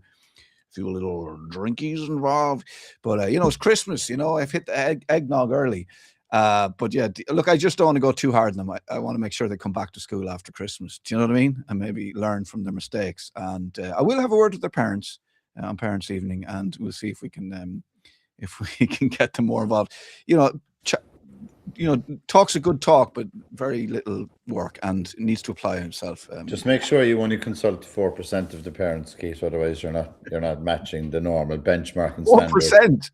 little drinkies involved, but it's Christmas. I've hit the eggnog early. But yeah, look, I just don't want to go too hard on them. I want to make sure they come back to school after Christmas. Do you know what I mean? And maybe learn from their mistakes. And I will have a word with their parents on parents' evening, and we'll see if we can get them more involved. Talk's a good talk, but very little work, and needs to apply himself. Just make sure you only consult 4% of the parents, Keith. Otherwise, you're not matching the normal benchmarking standard. 4%.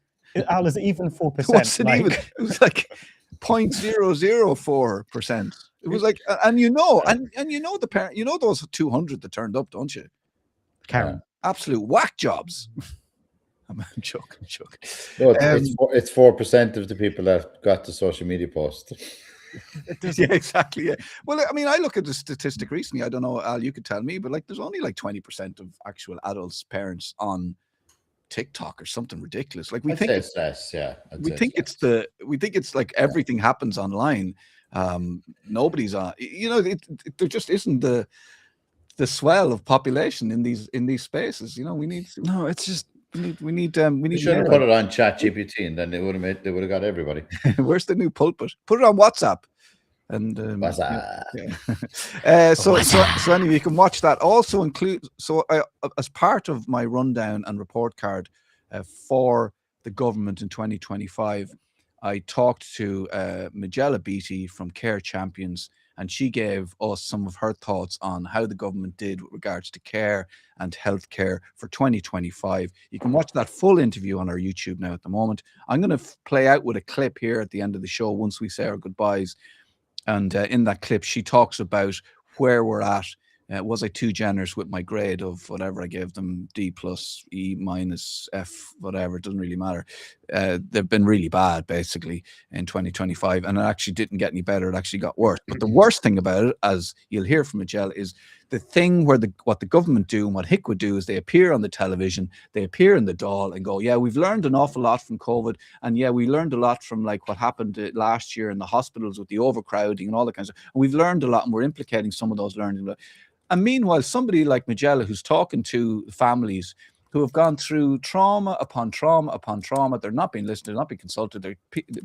Al, is it even 4%? What's it even? It was like 0.004%. It was like, and the parent, those 200 that turned up, don't you? Karen, absolute whack jobs. I'm joking. No, it's 4% of the people that got the social media post. Yeah, exactly. Yeah. Well, I mean, I look at the statistic recently. I don't know, Al, you could tell me, but there's only 20% of actual adults, parents on TikTok or something ridiculous. We think it's less. Yeah, we think it's like everything happens online. Nobody's on. There just isn't the swell of population in these spaces. We need. No, it's just. We need. You should have put it on ChatGPT, and then they would have got everybody. Where's the new pulpit? Put it on WhatsApp, and WhatsApp. Yeah. So anyway, you can watch that. Also include as part of my rundown and report card for the government in 2025, I talked to Majella Beatty from Care Champions, and she gave us some of her thoughts on how the government did with regards to care and healthcare for 2025. You can watch that full interview on our YouTube now at the moment. I'm going to play out with a clip here at the end of the show once we say our goodbyes. And in that clip, she talks about where we're at. Was I too generous with my grade of whatever I gave them, D+, E-, F, whatever, it doesn't really matter. They've been really bad, basically, in 2025, and it actually didn't get any better. It actually got worse. But the worst thing about it, as you'll hear from Majella, is the thing where what the government do and what HIC would do is they appear on the television, they appear in the Dáil and go, yeah, we've learned an awful lot from COVID, and yeah, we learned a lot from what happened last year in the hospitals with the overcrowding and all that kind of stuff. And we've learned a lot, and we're implicating some of those learnings. And meanwhile, somebody like Majella, who's talking to families who have gone through trauma upon trauma upon trauma, they're not being listened to, they're not being consulted.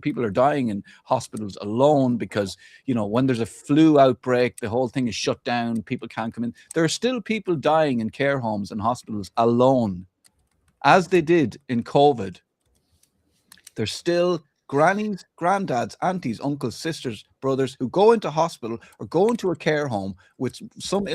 People are dying in hospitals alone because, when there's a flu outbreak, the whole thing is shut down. People can't come in. There are still people dying in care homes and hospitals alone, as they did in COVID. There's still grannies, granddads, aunties, uncles, sisters, brothers who go into hospital or go into a care home with some,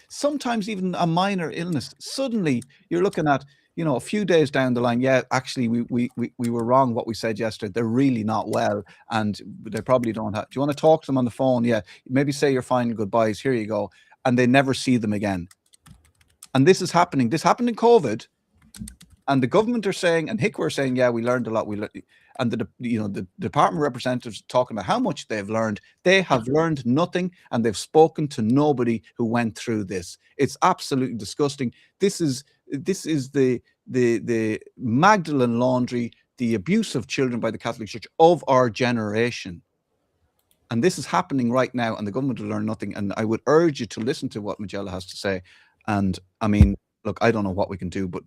sometimes even a minor illness. Suddenly you're looking at, a few days down the line, yeah, actually we were wrong what we said yesterday. They're really not well, and they probably don't have. Do you want to talk to them on the phone? Yeah, maybe say your final goodbyes. Here you go. And they never see them again. And this is happening. This happened in COVID. And the government are saying, and HIC were saying, yeah, we learned a lot. And the department representatives talking about how much they've learned. They have learned nothing, and they've spoken to nobody who went through this. It's absolutely disgusting. This is the Magdalene laundry, the abuse of children by the Catholic Church of our generation. And this is happening right now, and the government will learn nothing. And I would urge you to listen to what Majella has to say. And I mean, look, I don't know what we can do, but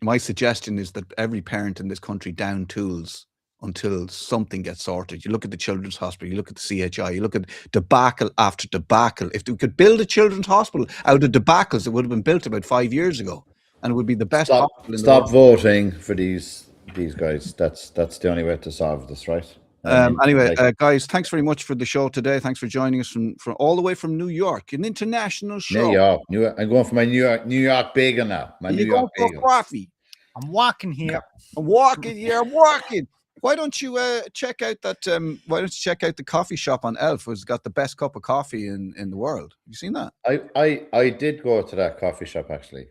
my suggestion is that every parent in this country down tools until something gets sorted. You look at the Children's Hospital, you look at the CHI, you look at debacle after debacle. If we could build a children's hospital out of debacles, it would have been built about 5 years ago, and it would be the best hospital in the world. Stop voting for these guys. That's the only way to solve this, right? Anyway, guys, thanks very much for the show today. Thanks for joining us from all the way from New York, an international show. New York. I'm going for my New York bagel now. My New York bagel. Coffee. I'm walking here. I'm walking. Why don't you check out that? Why don't you check out the coffee shop on Elf? It's got the best cup of coffee in the world. Have you seen that? I did go to that coffee shop actually.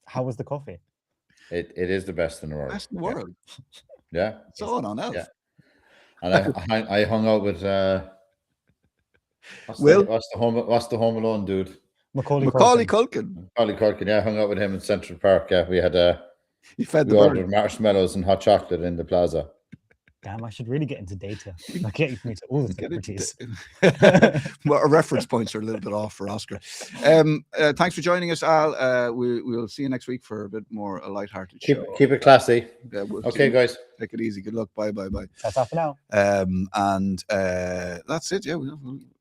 How was the coffee? It is the best in the world. Best in the world. Yeah. It's all on Elf. Yeah. And I hung out with what's the Home Alone dude? Macaulay Culkin. Macaulay Culkin. Yeah, I hung out with him in Central Park. Yeah, we had You fed we the ordered bird. marshmallows and hot chocolate in the plaza. Damn, I should really get into data. Like getting me to all the celebrities. Well, our reference points are a little bit off for Oscar. Thanks for joining us, Al. We'll see you next week for a bit more a lighthearted show. Keep it classy. Okay, guys. Take it easy. Good luck. Bye. That's all for now. And that's it. Yeah,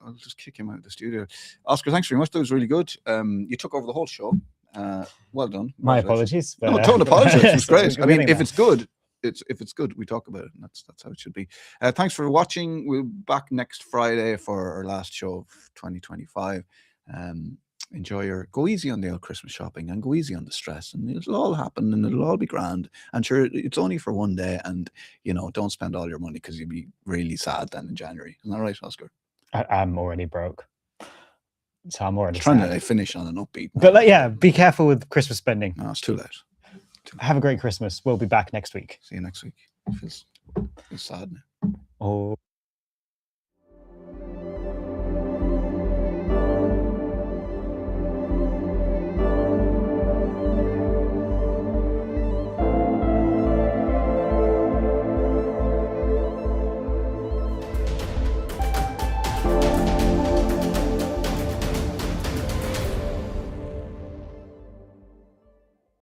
I'll just kick him out of the studio. Oscar, thanks very much. That was really good. You took over the whole show. Well done. My apologies. No, don't apologize. It was great. I mean, if that. it's good, if it's good, we talk about it, and that's how it should be. Thanks for watching. We'll be back next Friday for our last show of 2025. Go easy on the old Christmas shopping and go easy on the stress, and it'll all happen and it'll all be grand. And sure, it's only for one day, and don't spend all your money because you'll be really sad then in January. Isn't that right, Oscar? I'm already broke, so I'm already trying sad. to finish on an upbeat. But yeah, be careful with Christmas spending. No, it's too late. Have a great Christmas. We'll be back next week. See you next week. It feels sad now. Oh.